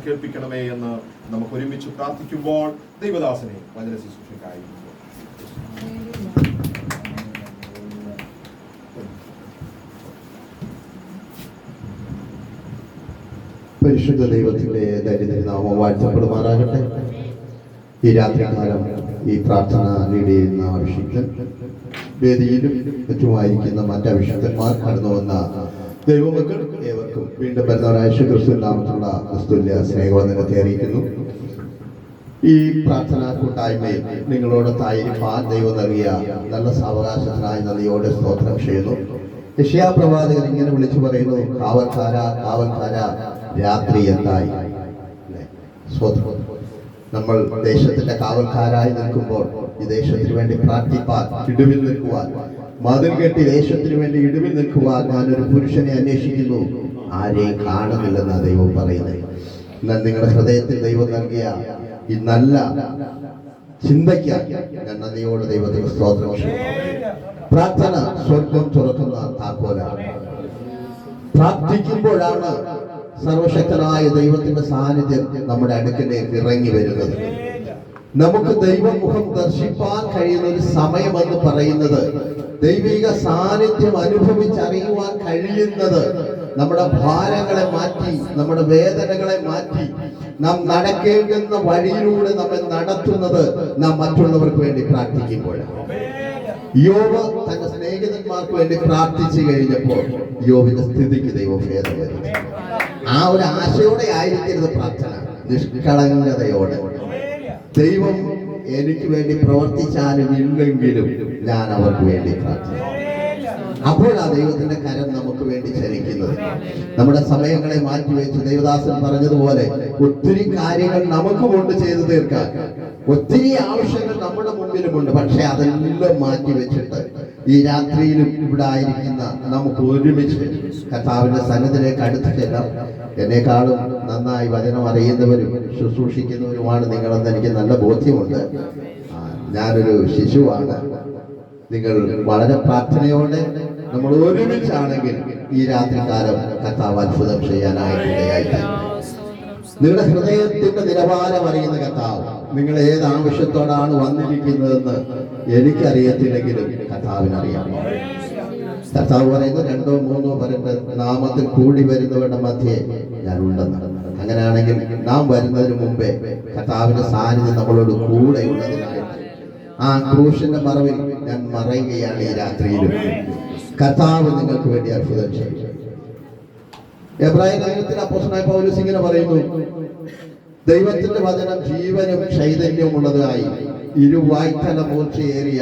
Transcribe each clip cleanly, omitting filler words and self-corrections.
കേൾപ്പിക്കണമേ എന്ന് നമുക്ക് ഒരുമിച്ച് പ്രാർത്ഥിക്കുമ്പോൾ ദൈവദാസനെ വചന ശുശ്രൂഷയ്ക്കായി പരിശുദ്ധ ദൈവത്തിന്റെ ദരിദ്രനാമം വാഴ്ത്തപ്പെടുമാറാകട്ടെ. ഈ രാത്രികാലം ഈ പ്രാർത്ഥന ലീഡ് ചെയ്യുന്ന അഭിഷിക്തൻ, വേദിയിലും മറ്റുമായിരിക്കുന്ന മറ്റഭിഷിക്തന്മാർ, കടന്നു വന്ന ദൈവമക്കൾ ഏവർക്കും വീണ്ടും വരുന്നവരായ യേശുക്രിസ്തു നാമത്തിലുള്ള ക്രിസ്തുവിന്റെ സ്നേഹവന്ദനത്തെ അറിയിക്കുന്നു. ഈ പ്രാർത്ഥനാ കൂട്ടായ്മയിൽ നിങ്ങളോടൊത്തായിരിക്കാൻ ദൈവം നൽകിയ നല്ല സാവകാശത്തിനായി നന്ദിയോടെ സ്തോത്രം ചെയ്യുന്നു. യെശയ്യാ പ്രവാചകൻ ഇങ്ങനെ വിളിച്ചു പറയുന്നു, കാവൽക്കാര കാവൽക്കാര, രാത്രി എന്തായി. നമ്മൾ ദേശത്തിന്റെ കാവൽക്കാരായി നിൽക്കുമ്പോൾ ഈ ദേശത്തിന് വേണ്ടി പ്രാർത്ഥിപ്പാൻ, ഇടിവിൽ നിൽക്കുവാൻ, മതിൽ കെട്ടി ദേശത്തിന് വേണ്ടി ഇടിവിൽ നിൽക്കുവാൻ ഞാനൊരു പുരുഷനെ അന്വേഷിക്കുന്നു, ആരെയും കാണുന്നില്ലെന്നാണ് ദൈവം പറയുന്നത്. എന്നാൽ നിങ്ങളുടെ ഹൃദയത്തിൽ ദൈവം നൽകിയ ഈ നല്ല ചിന്തയ്ക്ക് ഞാൻ നന്ദിയോട് ദൈവത്തിന് സ്തോത്രം ചെയ്യുന്നു. പ്രാർത്ഥന സ്വർഗം തുറക്കുന്ന താക്കോലാണ്. പ്രാർത്ഥിക്കുമ്പോഴാണ് സർവശക്തനായ ദൈവത്തിന്റെ സാന്നിധ്യം നമ്മുടെ അടുക്കിലേക്ക് ഇറങ്ങി വരുന്നത്. നമുക്ക് ദൈവമുഖം ദർശിപ്പാൻ കഴിയുന്ന ഒരു സമയമെന്ന് പറയുന്നത്, ദൈവിക സാന്നിധ്യം അനുഭവിച്ചറിയുവാൻ കഴിയുന്നത്, നമ്മുടെ ഭാരങ്ങളെ മാറ്റി, നമ്മുടെ വേദനകളെ മാറ്റി, നാം നടക്കേണ്ടുന്ന വഴിയിലൂടെ നമ്മെ നടത്തുന്നത് നാം മറ്റുള്ളവർക്ക് വേണ്ടി പ്രാർത്ഥിക്കുമ്പോഴാണ്. യോബ് തന്റെ സ്നേഹിതന്മാർക്ക് വേണ്ടി പ്രാർത്ഥിച്ചു കഴിഞ്ഞപ്പോൾ യോബിന്റെ സ്ഥിതിക്ക് ദൈവം ഭേദം വരുത്തി. ആ ഒരു ആശയോടെ ആയിരിക്കരുത് പ്രാർത്ഥന, നിഷ്കളങ്കതയോടെ. ദൈവം എനിക്ക് വേണ്ടി പ്രവർത്തിച്ചാലും ഇല്ലെങ്കിലും ഞാൻ അവർക്ക് വേണ്ടി പ്രാർത്ഥിക്കും. അപ്പോഴാ ദൈവത്തിന്റെ കരം നമുക്ക് വേണ്ടി ചലിക്കുന്നത്. നമ്മുടെ സമയങ്ങളെ മാറ്റിവെച്ച് ദൈവദാസൻ പറഞ്ഞതുപോലെ ഒത്തിരി കാര്യങ്ങൾ നമുക്ക് കൊണ്ട് ചെയ്തു തീർക്കാൻ ഒത്തിരി ആവശ്യങ്ങൾ നമ്മുടെ മുമ്പിലുമുണ്ട്. പക്ഷെ അതെല്ലാം മാറ്റി വെച്ചിട്ട് ഈ രാത്രിയിലും ഇവിടെ ആയിരിക്കുന്ന നമുക്ക് ഒരുമിച്ച് കർത്താവിന്റെ സന്നിധിയിലേക്ക് അടുത്ത് ചെല്ലാം. എന്നെക്കാളും നന്നായി വചനം അറിയുന്നവരും ശുശ്രൂഷിക്കുന്നവരുമാണ് നിങ്ങളെന്ന് എനിക്ക് നല്ല ബോധ്യമുണ്ട്. ഞാനൊരു ശിശുവാണ്. നിങ്ങൾ വളരെ പ്രാർത്ഥനയോടെ നമ്മൾ ഒരുമിച്ചാണെങ്കിൽ ഈ രാത്രികാലം കർത്താവ് അത്ഭുതം ചെയ്യാനായിട്ടിടയായിട്ട്. നിങ്ങളുടെ ഹൃദയത്തിന്റെ നിലവാരം അറിയുന്ന കർത്താവ് നിങ്ങൾ ഏത് ആവശ്യത്തോടാണ് വന്നിരിക്കുന്നതെന്ന് എനിക്കറിയത്തില്ലെങ്കിലും കർത്താവിനറിയാം. കർത്താവ് പറയുന്നത്, 2 3 പേരുടെ നാമത്തിൽ കൂടി വരുന്നവരുടെ മധ്യേ ഞാൻ ഉണ്ടെന്ന്. അങ്ങനെയാണെങ്കിൽ നാം വരുന്നതിന് മുമ്പേ കർത്താവിന്റെ സാന്നിധ്യം നമ്മളോട് കൂടെ ഉള്ളതിനായിട്ട് ആ ക്രൂശിന്റെ മറവിൽ ഞാൻ മറയുകയാണ്. ഈ രാത്രിയിലും കർത്താവ് നിങ്ങൾക്ക് വേണ്ടി അത്ഭുതം ചെയ്യും. എബ്രായ ലേഖനത്തിൽ അപ്പോസ്തലനായ പൗലോസ് ഇങ്ങനെ പറയുന്നു, ദൈവത്തിന്റെ വചനം ജീവനും ചൈതന്യവും ഉള്ളതായി ഇരുവായ്ത്തല മൂർച്ചയേറിയ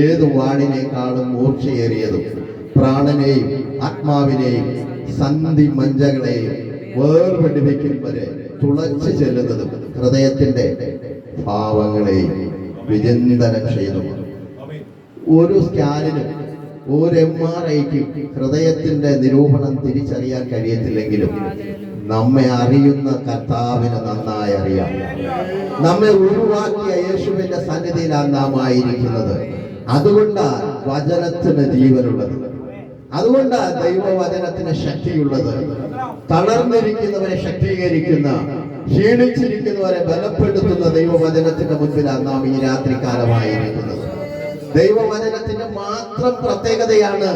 ഏത് വാളിനേക്കാളും മൂർച്ചയേറിയതും പ്രാണനെയും ആത്മാവിനെയും സന്ധി മഞ്ചകളെയും വേർപെടുവിക്കും വരെ തുളച്ചു ചെല്ലുന്നതും ഹൃദയത്തിന്റെ ഭാവങ്ങളെയും വിചിന്തനം ചെയ്തു. ഒരു സ്കാനിനും ഒരു MRIക്കും ഹൃദയത്തിന്റെ നിരൂപണം തിരിച്ചറിയാൻ കഴിയത്തില്ലെങ്കിലും നമ്മെ അറിയുന്ന കർത്താവിന് നന്നായി അറിയാം. നമ്മെ ഉരുവാക്കിയ യേശുവിന്റെ സന്നിധിയിലാണ് നാം ആയിരിക്കുന്നത്. അതുകൊണ്ടാണ് വചനത്തിന് ജീവനുള്ളത്. അതുകൊണ്ടാണ് ദൈവവചനത്തിന് ശക്തിയുള്ളത്. തളർന്നിരിക്കുന്നവരെ ശക്തീകരിക്കുന്ന, ക്ഷീണിച്ചിരിക്കുന്നവരെ ബലപ്പെടുത്തുന്ന ദൈവവചനത്തിന്റെ മുൻപിലാണ് നാം ഈ രാത്രികാലമായിരിക്കുന്നത്. ദൈവവചനത്തിന്റെ മാത്രം പ്രത്യേകതയാണ്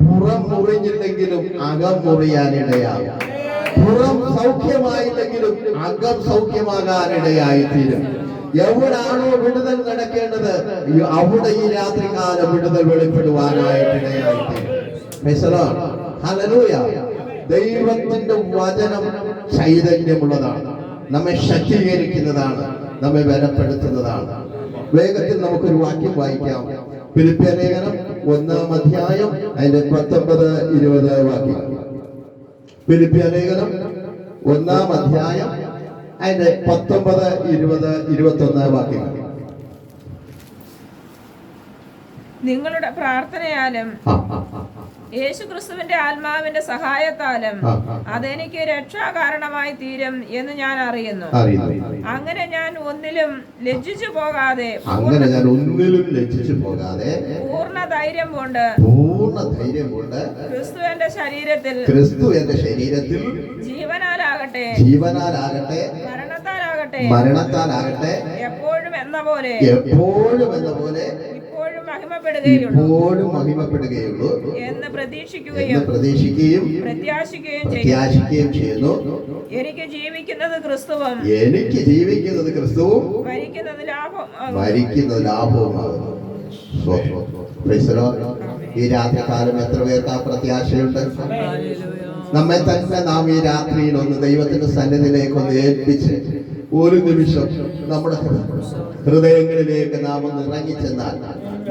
പുറം മുറിഞ്ഞില്ലെങ്കിലും അകം മുറിയാനിടയാകും. പുറം സൗഖ്യമായില്ലെങ്കിലും അകം സൗഖ്യമാകാനിടയായിത്തീരും. എവിടാണോ വിടുതൽ നടക്കേണ്ടത് അവിടെ ഈ രാത്രികാലം വിടുതൽ വെളിപ്പെടുവാനായിട്ടിടയായിത്തീരും. ഹല്ലേലൂയ. ദൈവത്തിന്റെ വചനം ചൈതന്യമുള്ളതാണ്, നമ്മെ ശക്തീകരിക്കുന്നതാണ്, നമ്മെ ബലപ്പെടുത്തുന്നതാണ്. വേഗത്തിൽ നമുക്കൊരു വാക്യം വായിക്കാം. ഫിലിപ്പിയ ലേഖനം 1-ാം അധ്യായം അതിന്റെ 19-20 വാക്യം. ഫിലിപ്പിയ ലേഖനം 1-ാം അധ്യായം അതിന്റെ 19, 20, 21 വാക്യം. നിങ്ങളുടെ പ്രാർത്ഥനയാലും യേശുക്രിസ്തുവിന്റെ ആത്മാവിന്റെ സഹായത്താലും അതെനിക്ക് രക്ഷാകാരണമായി തീരും എന്ന് ഞാൻ അറിയുന്നു. അങ്ങനെ ഞാൻ ഒന്നിലും ലജ്ജിച്ചു പോകാതെ പൂർണ്ണ ധൈര്യം കൊണ്ട് ക്രിസ്തു എന്റെ ശരീരത്തിൽ ജീവനാലാകട്ടെ ജീവനാലാകട്ടെ മരണത്താലാകട്ടെ എപ്പോഴും എന്ന പോലെ ഇപ്പോഴും മഹിമപ്പെടുകയുള്ളൂ എന്ന് പ്രതീക്ഷിക്കുകയും പ്രത്യാശിക്കുകയും ചെയ്യുന്നു. എനിക്ക് ജീവിക്കുന്നത് ക്രിസ്തുവും മരിക്കുന്നത് ലാഭവുമാകുന്നു. ഈ രാത്രികാലം എത്ര പേർക്ക് ആ പ്രത്യാശയുണ്ട്? നമ്മെ തന്നെ നാം ഈ രാത്രിയിൽ ഒന്ന് ദൈവത്തിന്റെ സന്നിധിയിലേക്ക് ഒന്ന് ഏൽപ്പിച്ച് ഒരു നിമിഷം നമ്മുടെ ഹൃദയങ്ങളിലേക്ക് നാം ഒന്ന് ഇറങ്ങിച്ചെന്നാൽ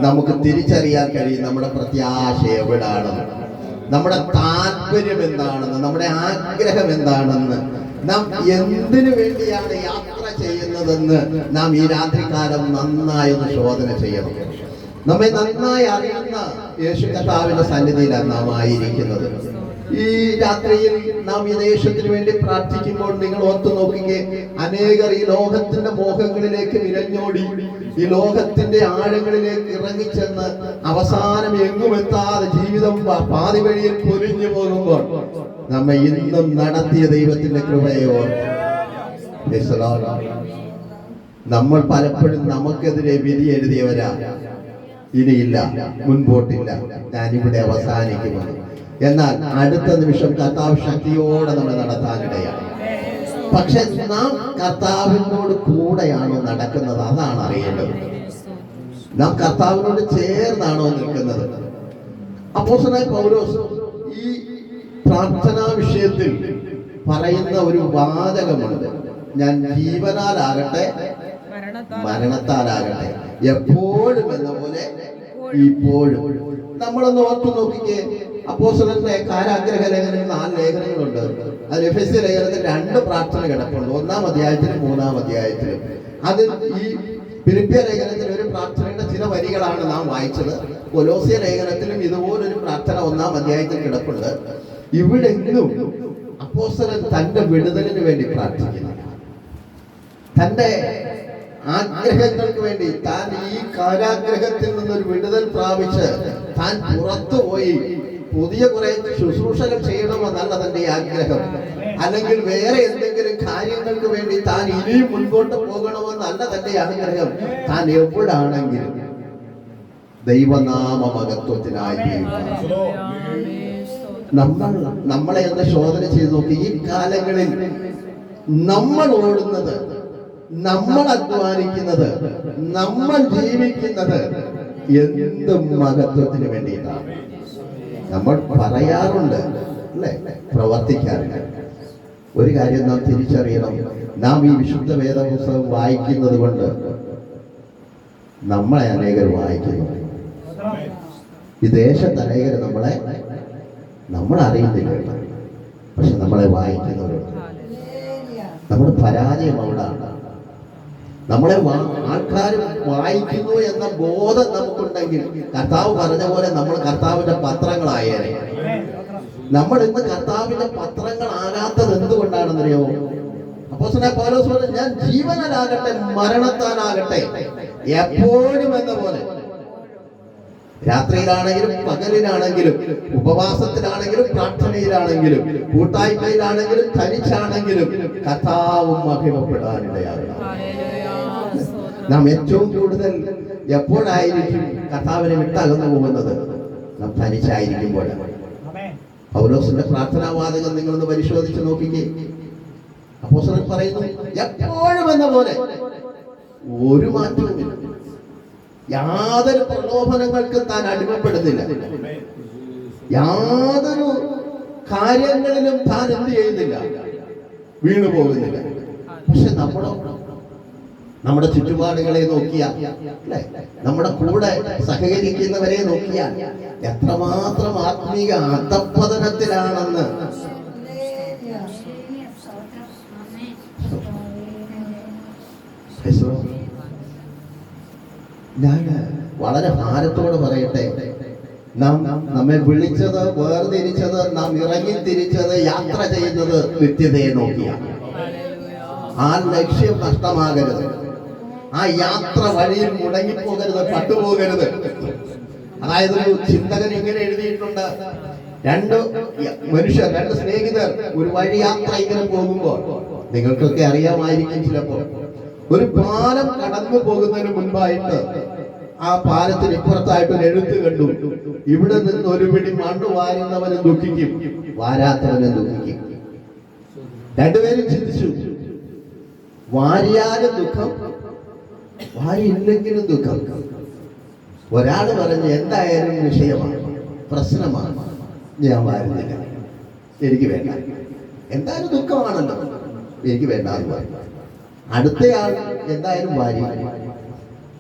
നമുക്ക് തിരിച്ചറിയാൻ കഴിയും നമ്മുടെ പ്രത്യാശ എവിടാണെന്ന്, നമ്മുടെ താല്പര്യം എന്താണെന്ന്, നമ്മുടെ ആഗ്രഹം എന്താണെന്ന്, നാം എന്തിനു വേണ്ടിയാണ് യാത്ര ചെയ്യുന്നതെന്ന് നാം ഈ രാത്രികാലം നന്നായി ഒന്ന് ശോധന ചെയ്യണം. നമ്മെ നന്നായി അറിയുന്ന യേശു കർത്താവിന്റെ സന്നിധിയിലാണ് നാം ആയിരിക്കുന്നത്. ഈ രാത്രിയിൽ നാം ഈ ദേശത്തിന് വേണ്ടി പ്രാർത്ഥിക്കുമ്പോൾ നിങ്ങൾ ഓർത്തു നോക്കിക്കേ, അനേകർ ഈ ലോകത്തിന്റെ മോഹങ്ങളിലേക്ക് വിരഞ്ഞോടി ഈ ലോകത്തിന്റെ ആഴങ്ങളിലേക്ക് ഇറങ്ങിച്ചെന്ന് അവസാനം എങ്ങുമെത്താതെ ജീവിതം പാതി വഴിയിൽ പൊലിഞ്ഞു പോകുമ്പോൾ നമ്മെ ഇന്നും നടത്തിയ ദൈവത്തിന്റെ കൃപയെ ഓർത്ത് നമ്മൾ പലപ്പോഴും നമുക്കെതിരെ വിധി എഴുതിയവരാ. ഇനിയില്ല, മുൻപോട്ടില്ല, ഞാനിവിടെ അവസാനിക്കുമെന്ന്. എന്നാൽ അടുത്ത നിമിഷം കർത്താവ് ശക്തിയോടെ നമ്മളെ നടത്താനിടയാണ്. പക്ഷെ നാം കർത്താവിനോട് കൂടെയാണോ നടക്കുന്നത്? അതാണ് അറിയേണ്ടത്. നാം കർത്താവിനോട് ചേർന്നാണോ നിൽക്കുന്നത്? അപ്പോസ്തലനായ പൗലോസ് ഈ പ്രാർത്ഥനാ വിഷയത്തിൽ പറയുന്ന ഒരു വാചകമുണ്ട്. ഞാൻ ജീവനാലാകട്ടെ മരണത്താലാകട്ടെ എപ്പോഴും എന്ന പോലെ ഇപ്പോഴും. നമ്മളൊന്ന് ഓർത്തു നോക്കിക്കേ, അപ്പോസ്തലന്റെ കാരാഗ്രഹ ലേഖനങ്ങൾ 4 ലേഖനങ്ങളുണ്ട്. അതിൽ എഫെസ്യ ലേഖനത്തിൽ 2 പ്രാർത്ഥന കിടപ്പുണ്ട്, 1-ാം അധ്യായത്തിലും 3-ാം അധ്യായത്തിലും. അതിൽ ഈ ഫിലിപ്പിയ ലേഖനത്തിൽ ഒരു പ്രാർത്ഥനയുടെ ചില വരികളാണ് നാം വായിച്ചത്. കൊലോസ്യ ലേഖനത്തിലും ഇതുപോലൊരു പ്രാർത്ഥന 1-ാം അധ്യായത്തിൽ കിടപ്പുണ്ട്. ഇവിടെങ്കിലും അപ്പോസ്തലൻ തന്റെ വിടുതലിന് വേണ്ടി പ്രാർത്ഥിക്കുന്നു. തന്റെ ആഗ്രഹങ്ങൾക്ക് വേണ്ടി, താൻ ഈ കാരാഗ്രഹത്തിൽ നിന്നൊരു വിടുതൽ പ്രാപിച്ച് താൻ പുറത്തുപോയി പുതിയ കുറെ ശുശ്രൂഷകൾ ചെയ്യണമെന്നല്ല തന്റെ ആഗ്രഹം, അല്ലെങ്കിൽ വേറെ എന്തെങ്കിലും കാര്യങ്ങൾക്ക് വേണ്ടി താൻ ഇനിയും മുൻപോട്ട് പോകണമെന്നല്ല തന്റെ ആഗ്രഹം. താൻ എവിടാണെങ്കിലും ദൈവനാമ മഹത്വത്തിനായി നമ്മളെ ഒന്ന് ശോധന ചെയ്ത് നോക്കി. ഈ കാലങ്ങളിൽ നമ്മൾ ഓടുന്നത്, നമ്മൾ അധ്വാനിക്കുന്നത്, നമ്മൾ ജീവിക്കുന്നത് എന്ത് മഹത്വത്തിന് വേണ്ടിയിട്ടാണ്? നമ്മൾ പറയാറുണ്ട് അല്ലെ, പ്രവർത്തിക്കാറില്ല. ഒരു കാര്യം നാം തിരിച്ചറിയണം. നാം ഈ വിശുദ്ധ വേദപുസ്തകം വായിക്കുന്നത് കൊണ്ട് നമ്മളെ അനേകർ വായിക്കുന്നു. ഈ ദേശത്ത് അനേകർ നമ്മൾ അറിയുന്നില്ല, പക്ഷെ നമ്മളെ വായിക്കുന്നവരുണ്ട്. നമ്മുടെ പരാജയം അവിടാണ്. നമ്മളെ ആൾക്കാർ വായിക്കുന്നു എന്ന ബോധം നമുക്കുണ്ടെങ്കിൽ കർത്താവ് പറഞ്ഞ പോലെ നമ്മൾ കർത്താവിന്റെ പത്രങ്ങളായേനെ. നമ്മൾ ഇന്ന് കർത്താവിന്റെ പത്രങ്ങളാകാത്തത് എന്തുകൊണ്ടാണെന്നറിയോ? അപ്പോസ്തലനായ പൗലോസ് പറഞ്ഞു, ഞാൻ ജീവനാലാകട്ടെ മരണത്താലാകട്ടെ എപ്പോഴും എന്ന പോലെ. രാത്രിയിലാണെങ്കിലും പകലിലാണെങ്കിലും, ഉപവാസത്തിലാണെങ്കിലും പ്രാർത്ഥനയിലാണെങ്കിലും, കൂട്ടായ്മയിലാണെങ്കിലും തനിച്ചാണെങ്കിലും കർത്താവും മഹിമപ്പെടാനിടയാകണം. നാം ഏറ്റവും കൂടുതൽ എപ്പോഴായിരിക്കും കർത്താവിനെ വിട്ടകന്നു പോകുന്നത്? നാം തനിച്ചായിരിക്കുമ്പോഴാണ്. പൗലോസിന്റെ പ്രാർത്ഥനാവാചകം നിങ്ങളൊന്ന് പരിശോധിച്ച് നോക്കിക്കേ. അപ്പോസ്തലൻ പറയുന്നു, എപ്പോഴും എന്ന പോലെ, ഒരു മാറ്റവുമില്ല. യാതൊരു പ്രലോഭനങ്ങൾക്ക് താൻ അടിമപ്പെടുന്നില്ല. യാതൊരു കാര്യങ്ങളിലും താൻ എന്ത് ചെയ്യുന്നില്ല, വീണു പോകുന്നില്ല. പക്ഷെ നമ്മുടെ ചുറ്റുപാടുകളെ നോക്കിയാൽ, നമ്മുടെ കൂടെ സഹകരിക്കുന്നവരെ നോക്കിയാൽ എത്രമാത്രം ആത്മീയ അധപ്പതനത്തിലാണെന്ന് ഞാൻ വളരെ ഭാരത്തോട് പറയട്ടെ, നമ്മെ വിളിച്ചത്, വേർതിരിച്ചത്, നാം ഇറങ്ങി തിരിച്ചത്, യാത്ര ചെയ്യുന്നത് നിത്യതയെ നോക്കിയാണ്. ആ ലക്ഷ്യം നഷ്ടമാകരുത്. ആ യാത്ര വഴിയിൽ മുടങ്ങിപ്പോകരുത്, പട്ടുപോകരുത്. അതായത് ഒരു ചിന്തകൻ ഇങ്ങനെ എഴുതിയിട്ടുണ്ട്, രണ്ട് മനുഷ്യർ, രണ്ട് സ്നേഹിതർ ഒരു വഴി യാത്ര ഇങ്ങനെ പോകുമ്പോൾ, നിങ്ങൾക്കൊക്കെ അറിയാമായിരിക്കും ചിലപ്പോൾ, ഒരു പാലം കടന്നു പോകുന്നതിന് മുൻപായിട്ട് ആ പാലത്തിന് ഇപ്പുറത്തായിട്ട് ഒരു എഴുത്ത് കണ്ടു: ഇവിടെ നിന്ന് ഒരു പിടി മണ്ണ് വാരുന്നവനും ദുഃഖിക്കും, വാരാത്തവനും ദുഃഖിക്കും. രണ്ടുപേരും ചിന്തിച്ചു, വാരിയാലും ദുഃഖം, വാരിയില്ലെങ്കിലും ദുഃഖം. ഒരാൾ പറഞ്ഞു, എന്തായാലും വിഷയമാണ്, പ്രശ്നമാണ്, ഞാൻ വാരുന്നില്ല, എനിക്ക് വേണ്ട. എന്തായാലും ദുഃഖമാണല്ലോ, എനിക്ക് വേണ്ട. അടുത്തയാൾ എന്തായാലും വാരി.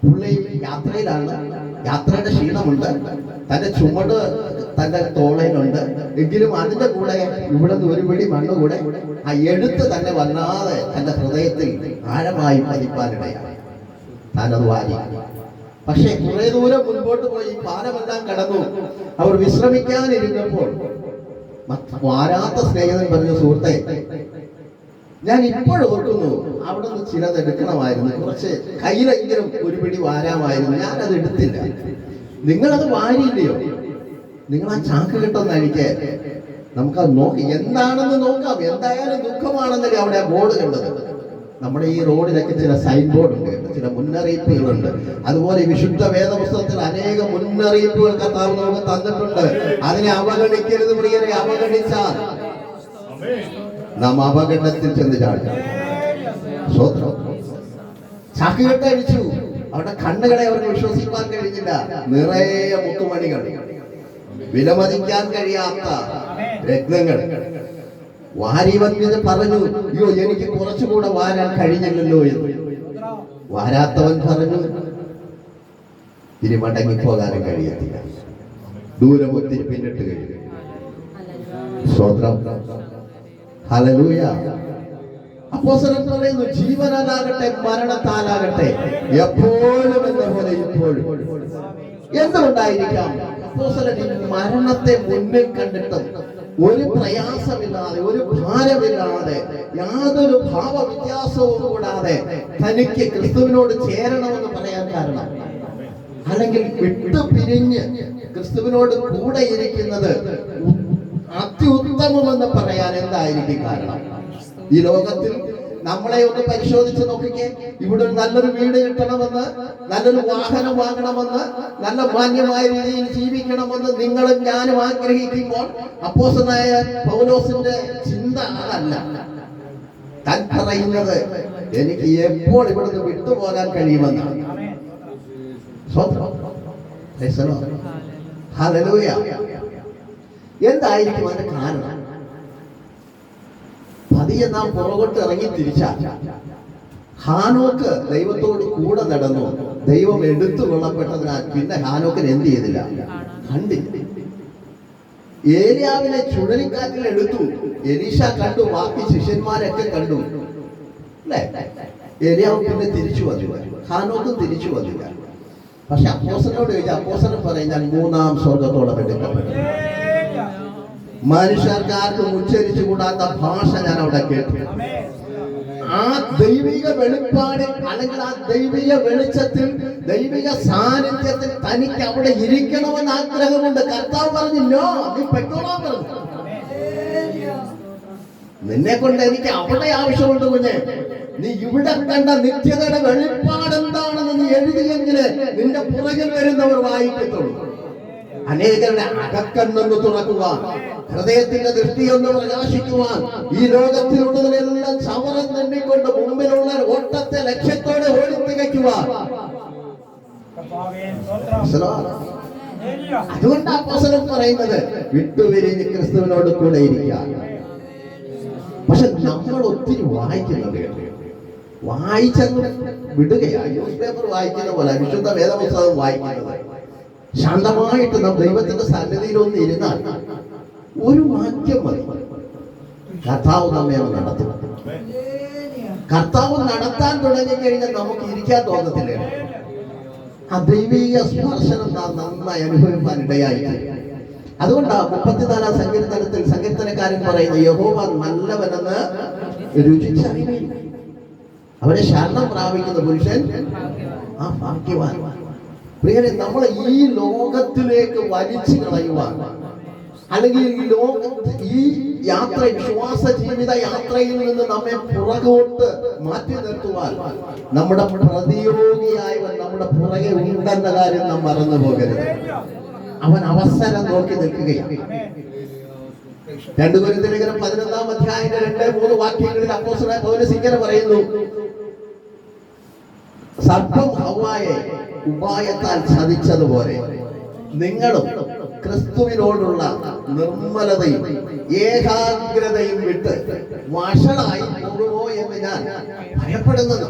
പുള്ളി യാത്രയിലാണ്, യാത്രയുടെ ക്ഷീണമുണ്ട്, തന്റെ ചുമട് തന്റെ തോളയിലുണ്ട്, എങ്കിലും അതിന്റെ കൂടെ ഇവിടെ നിന്ന് ഒരു പിടി മണ്ണ് കൂടെ ആ എഴുത്ത് തന്നെ വല്ലാതെ തന്റെ ഹൃദയത്തിൽ ആഴമായി പതിപ്പാനിടയാണ്. താനത് വാരി. പക്ഷെ കുറെ ദൂരം മുൻപോട്ട് പോയി പാലമെല്ലാം കടന്നു. അവർ വിശ്രമിക്കാനിരുന്നപ്പോൾ വാരാത്ത സ്നേഹിതൻ പറഞ്ഞു, സുഹൃത്തെ, ഞാൻ ഇപ്പോഴോർക്കുന്നു, അവിടെ നിന്ന് ചിലത് എടുക്കണമായിരുന്നു, കുറച്ച് കയ്യിലെങ്കിലും ഒരു പിടി വാരാമായിരുന്നു, ഞാനത് എടുത്തില്ല. നിങ്ങളത് വാരിയില്ലയോ? നിങ്ങൾ ആ ചാക്ക് കിട്ടുന്ന എനിക്ക് നമുക്കത് നോക്കി എന്താണെന്ന് നോക്കാം. എന്തായാലും ദുഃഖമാണെന്നല്ലേ അവിടെ ആ ബോർഡ് കണ്ടത്. നമ്മുടെ ഈ റോഡിലൊക്കെ ചില സൈൻ ബോർഡ് ഉണ്ട്, ചില മുന്നറിയിപ്പുകളുണ്ട്. അതുപോലെ വിശുദ്ധ വേദപുസ്തകത്തിൽ അനേക മുന്നറിയിപ്പുകൾ കർത്താവ് നമുക്ക് തന്നിട്ടുണ്ട്. അതിനെ അവഗണിക്കരുത് പ്രിയരെ. അവഗണിച്ചാൽ നാം അപകടത്തിൽ ചെന്ന് ചാടും. സ്വത്രം ചാക്കുകെട്ട് അഴിച്ചു. അവരുടെ കണ്ണുകളെ അവർക്ക് വിശ്വസിക്കാൻ കഴിഞ്ഞില്ല. നിറയെ മുത്തുമണികൾ, വിലമതിക്കാൻ കഴിയാത്ത രത്നങ്ങൾ. വാരിവൻ പറഞ്ഞു, അയ്യോ, എനിക്ക് കുറച്ചുകൂടെ വാരാൻ കഴിഞ്ഞില്ലല്ലോ എന്ന്. വാരാത്തവൻ പറഞ്ഞു, ഇനി മടങ്ങിപ്പോകാനും കഴിയത്തില്ല, ദൂരം ഒത്തിരി പിന്നിട്ട് കഴിയും. സ്വത്രം. ഹല്ലേലൂയ. അപ്പോസ്തലൻ പറയുന്നു, ജീവനാലാകട്ടെ മരണത്താലാകട്ടെ എപ്പോഴും എന്ന പോലെ ഇപ്പോഴും. എന്തുകൊണ്ടായിരിക്കാം അപ്പോസ്തലൻ ഈ മരണത്തെ മുന്നിൽ കണ്ടിട്ടും ഒരു പ്രയാസമില്ലാതെ, ഒരു ഭാരമില്ലാതെ, യാതൊരു ഭാവവ്യത്യാസവും കൂടാതെ തനിക്ക് ക്രിസ്തുവിനോട് ചേരണമെന്ന് പറയാൻ കാരണം? അല്ലെങ്കിൽ വിട്ടു പിരിഞ്ഞ് ക്രിസ്തുവിനോട് കൂടെ ഇരിക്കുന്നത് അത്യുത്തമമെന്ന് പറയാൻ എന്തായിരിക്കും കാരണം? ഈ ലോകത്തിൽ നമ്മളെ ഒന്ന് പരിശോധിച്ച് നോക്കിക്കേ. ഇവിടെ ഒരു നല്ലൊരു വീട് കിട്ടണമെന്ന്, നല്ലൊരു വാഹനം വാങ്ങണമെന്ന്, നല്ല മാന്യമായ രീതിയിൽ ജീവിക്കണമെന്ന് നിങ്ങളും ഞാനും ആഗ്രഹിക്കുമ്പോൾ അപ്പോസ്തലനായ പൗലോസിന്റെ ചിന്ത അതല്ല. താൻ പറയുന്നത്, എനിക്ക് എപ്പോൾ ഇവിടുന്ന് വിട്ടുപോകാൻ കഴിയുമെന്നാണ്. ഹല്ലേലൂയ. എന്തായിരിക്കും അതിന്റെ കാരണം? പതിയെ നാം പുറകോട്ട് ഇറങ്ങി തിരിച്ചാൽ, ഹാനോക്ക് ദൈവത്തോട് കൂടെ നടന്നു, ദൈവം എടുത്തു കൊള്ളപ്പെട്ടതിനാൽ പിന്നെ ഹാനോക്കിന് എന്ത് ചെയ്തില്ല? കണ്ടില്ല. ഏലിയാവിനെ ചുഴലിക്കാറ്റിൽ എടുത്തു, എലീശ കണ്ടു, ബാക്കി ശിഷ്യന്മാരൊക്കെ കണ്ടു, അല്ലേ? ഏലിയാവ് പിന്നെ തിരിച്ചു വന്നില്ല, ഹാനോക്കും തിരിച്ചു വന്നില്ല. പക്ഷെ അപ്പോസ്തലനോട് ചോദിച്ചാൽ അപ്പോസ്തലൻ പറയും, ഞാൻ മൂന്നാം സ്വർഗത്തോളം എടുക്കപ്പെട്ടു. മനുഷ്യർക്കാർക്കും ഉച്ചരിച്ചു കൂടാത്ത ഭാഷ ഞാൻ അവിടെ കേട്ടു. ആ ദൈവിക വെളിപ്പാടിൽ, അല്ലെങ്കിൽ ആ ദൈവിക വെളിച്ചത്തിൽ, ദൈവിക സാന്നിധ്യത്തിൽ തനിക്ക് അവിടെ ഇരിക്കണമെന്ന് ആഗ്രഹമുണ്ട്. കർത്താവ് പറഞ്ഞില്ലോ, നീ പെട്ടോളാൻ പറഞ്ഞു. നിന്നെ കൊണ്ട് എനിക്ക് അവിടെ ആവശ്യമുണ്ട് കുഞ്ഞെ. നീ ഇവിടെ കണ്ട നിത്യതയുടെ വെളിപ്പാട് എന്താണെന്ന് നീ എഴുതിയെങ്കില് നിന്റെ പുറകിൽ വരുന്നവർ വായിക്കത്തുള്ളൂ. അനേകരുടെ അകക്കണ്ണൊന്ന് തുറക്കുവാൻ, ഹൃദയത്തിന്റെ ദൃഷ്ടിയൊന്ന് പ്രകാശിക്കുവാൻ, ഈ ലോകത്തിലുള്ളതിനെല്ലാം ചവറം തണ്ടിക്കൊണ്ട് മുമ്പിലുള്ള ഓട്ടത്തെ ലക്ഷ്യത്തോടെ ഓടിത്തികയ്ക്കുവാൻ. അതുകൊണ്ട് അപ്പോസ്തലൻ പറയുന്നത്, വിട്ടുപിരിഞ്ഞ് ക്രിസ്തുവിനോട് കൂടെ ഇരിക്കാൻ. പക്ഷെ നമ്മൾ ഒത്തിരി വായിക്കുന്നുണ്ട്, വായിച്ചങ്ങ് വിടുകയാണ്. ന്യൂസ് പേപ്പർ വായിക്കുന്ന പോലെ വിശുദ്ധ വേദപുസ്തകം വായിക്കുന്നത്. ശാന്തമായിട്ട് നാം ദൈവത്തിന്റെ സന്നിധിയിൽ ഒന്ന് ഇരുന്നാൽ ഒരു വാക്യം മതി, കർത്താവ് നമ്മെ നടത്തും. കർത്താവ് നടത്താൻ തുടങ്ങിക്കഴിഞ്ഞാൽ നമുക്ക് ഇരിക്കാൻ തോന്നത്തില്ല. ആ ദൈവീക സ്പർശനം നാം നന്നായി അനുഭവിക്കാൻ ഇടയായി. അതുകൊണ്ടാണ് 34-ാം സങ്കീർത്തനത്തിൽ സങ്കീർത്തനക്കാരൻ പറയുന്നത്, യഹോവ നല്ലവനെന്ന് രുചിച്ചറിയുകയും അവരെ ശരണം പ്രാപിക്കുന്ന പുരുഷൻ ആ ഭാഗ്യവാൻ. പ്രിയരെ, നമ്മളെ ഈ ലോകത്തിലേക്ക് വലിച്ചു കളയുവാൻ, അല്ലെങ്കിൽ ഈ യാത്ര, വിശ്വാസ ജീവിത യാത്രയിൽ നിന്ന് നമ്മെ പുറകോട്ട് മാറ്റി നിർത്തുവാൻ നമ്മുടെ പ്രതിയോഗിയായവൻ നമ്മുടെ പുറകെ ഉണ്ടെന്ന കാര്യം നാം മറന്നു പോകരുത്. അവൻ അവസരം നോക്കി നിൽക്കുകയാണ്. 2 കൊരിന്ത്യർ 11-ാം അധ്യായം 2-3 വാക്യങ്ങളിൽ അപ്പോസ്തലനായ പൗലോസ് ഇങ്ങനെ പറയുന്നു: സർപ്പം ഹവ്വായെ ഉപായത്താൽ ചതിച്ചതുപോലെ നിങ്ങളും ക്രിസ്തുവിനോടുള്ള നിർമ്മലതയും ഏകാഗ്രതയും വിട്ട് വഷളായി പോകുമോ എന്ന് ഞാൻ ഭയപ്പെടുന്നത്.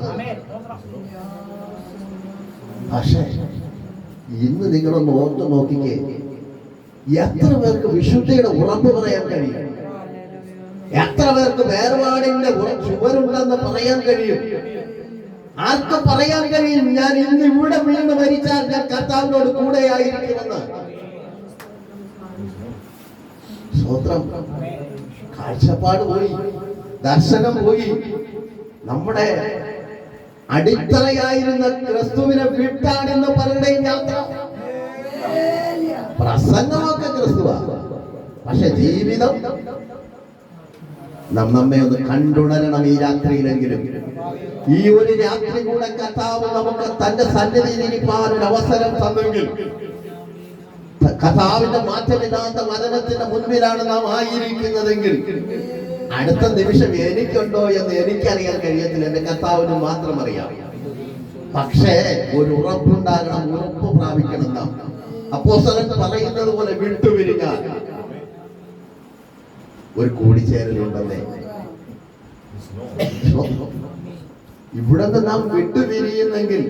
പക്ഷേ ഇന്ന് നിങ്ങളൊന്ന് ഓർത്തു നോക്കിക്കേ, എത്ര പേർക്ക് വിശുദ്ധിയുടെ ഉറപ്പ് പറയാൻ കഴിയും? എത്ര പേർക്ക് വേർപാടിന്റെ ചുവരുണ്ടെന്ന് പറയാൻ കഴിയും? ആർക്ക് പറയാൻ കഴിയും ഞാൻ ഇന്ന് ഇവിടെ വീണ് മരിച്ചാൽ ഞാൻ കർത്താവിനോട് കൂടെയായിരിക്കുമെന്ന്? സ്തോത്രം. കാഴ്ചപ്പാട് പോയി, ദർശനം പോയി. നമ്മുടെ അടിത്തറയായിരുന്ന ക്രിസ്തുവിനെ വിട്ടാണെന്ന് പലരുടെയും യാത്ര. പ്രസംഗമൊക്കെ ക്രിസ്തുവാ, പക്ഷെ ജീവിതം നമ്മെ ഒന്ന് കണ്ടുണരണം. ഈ രാത്രിയിലെങ്കിലും, ഈ ഒരു രാത്രി കൂടെ കർത്താവ് നമുക്ക് തന്റെ സന്നിധിയിൽ ഇരിക്കാൻ ഒരു അവസരം തന്നെങ്കിൽ, കർത്താവിന്റെ മാറ്റമില്ലാത്ത വചനത്തിന്റെ മുൻപിലാണ് നാം ആയിരിക്കുന്നതെങ്കിൽ, അടുത്ത നിമിഷം എനിക്കുണ്ടോ എന്ന് എനിക്കറിയാൻ കഴിയത്തില്ല, എന്റെ കർത്താവിന് മാത്രം അറിയാം. പക്ഷേ ഒരു ഉറപ്പുണ്ടാകണം, ഉറപ്പ് പ്രാപിക്കണം. നാം അപ്പോസ്തലൻ പറയുന്നത് പോലെ വിട്ടുപിരിഞ്ഞാൽ ഒരു കൂടിച്ചേരലുണ്ടെന്നേ. ഇവിടെ നിന്ന് നാം വിട്ടുപിരിയുന്നെങ്കിൽ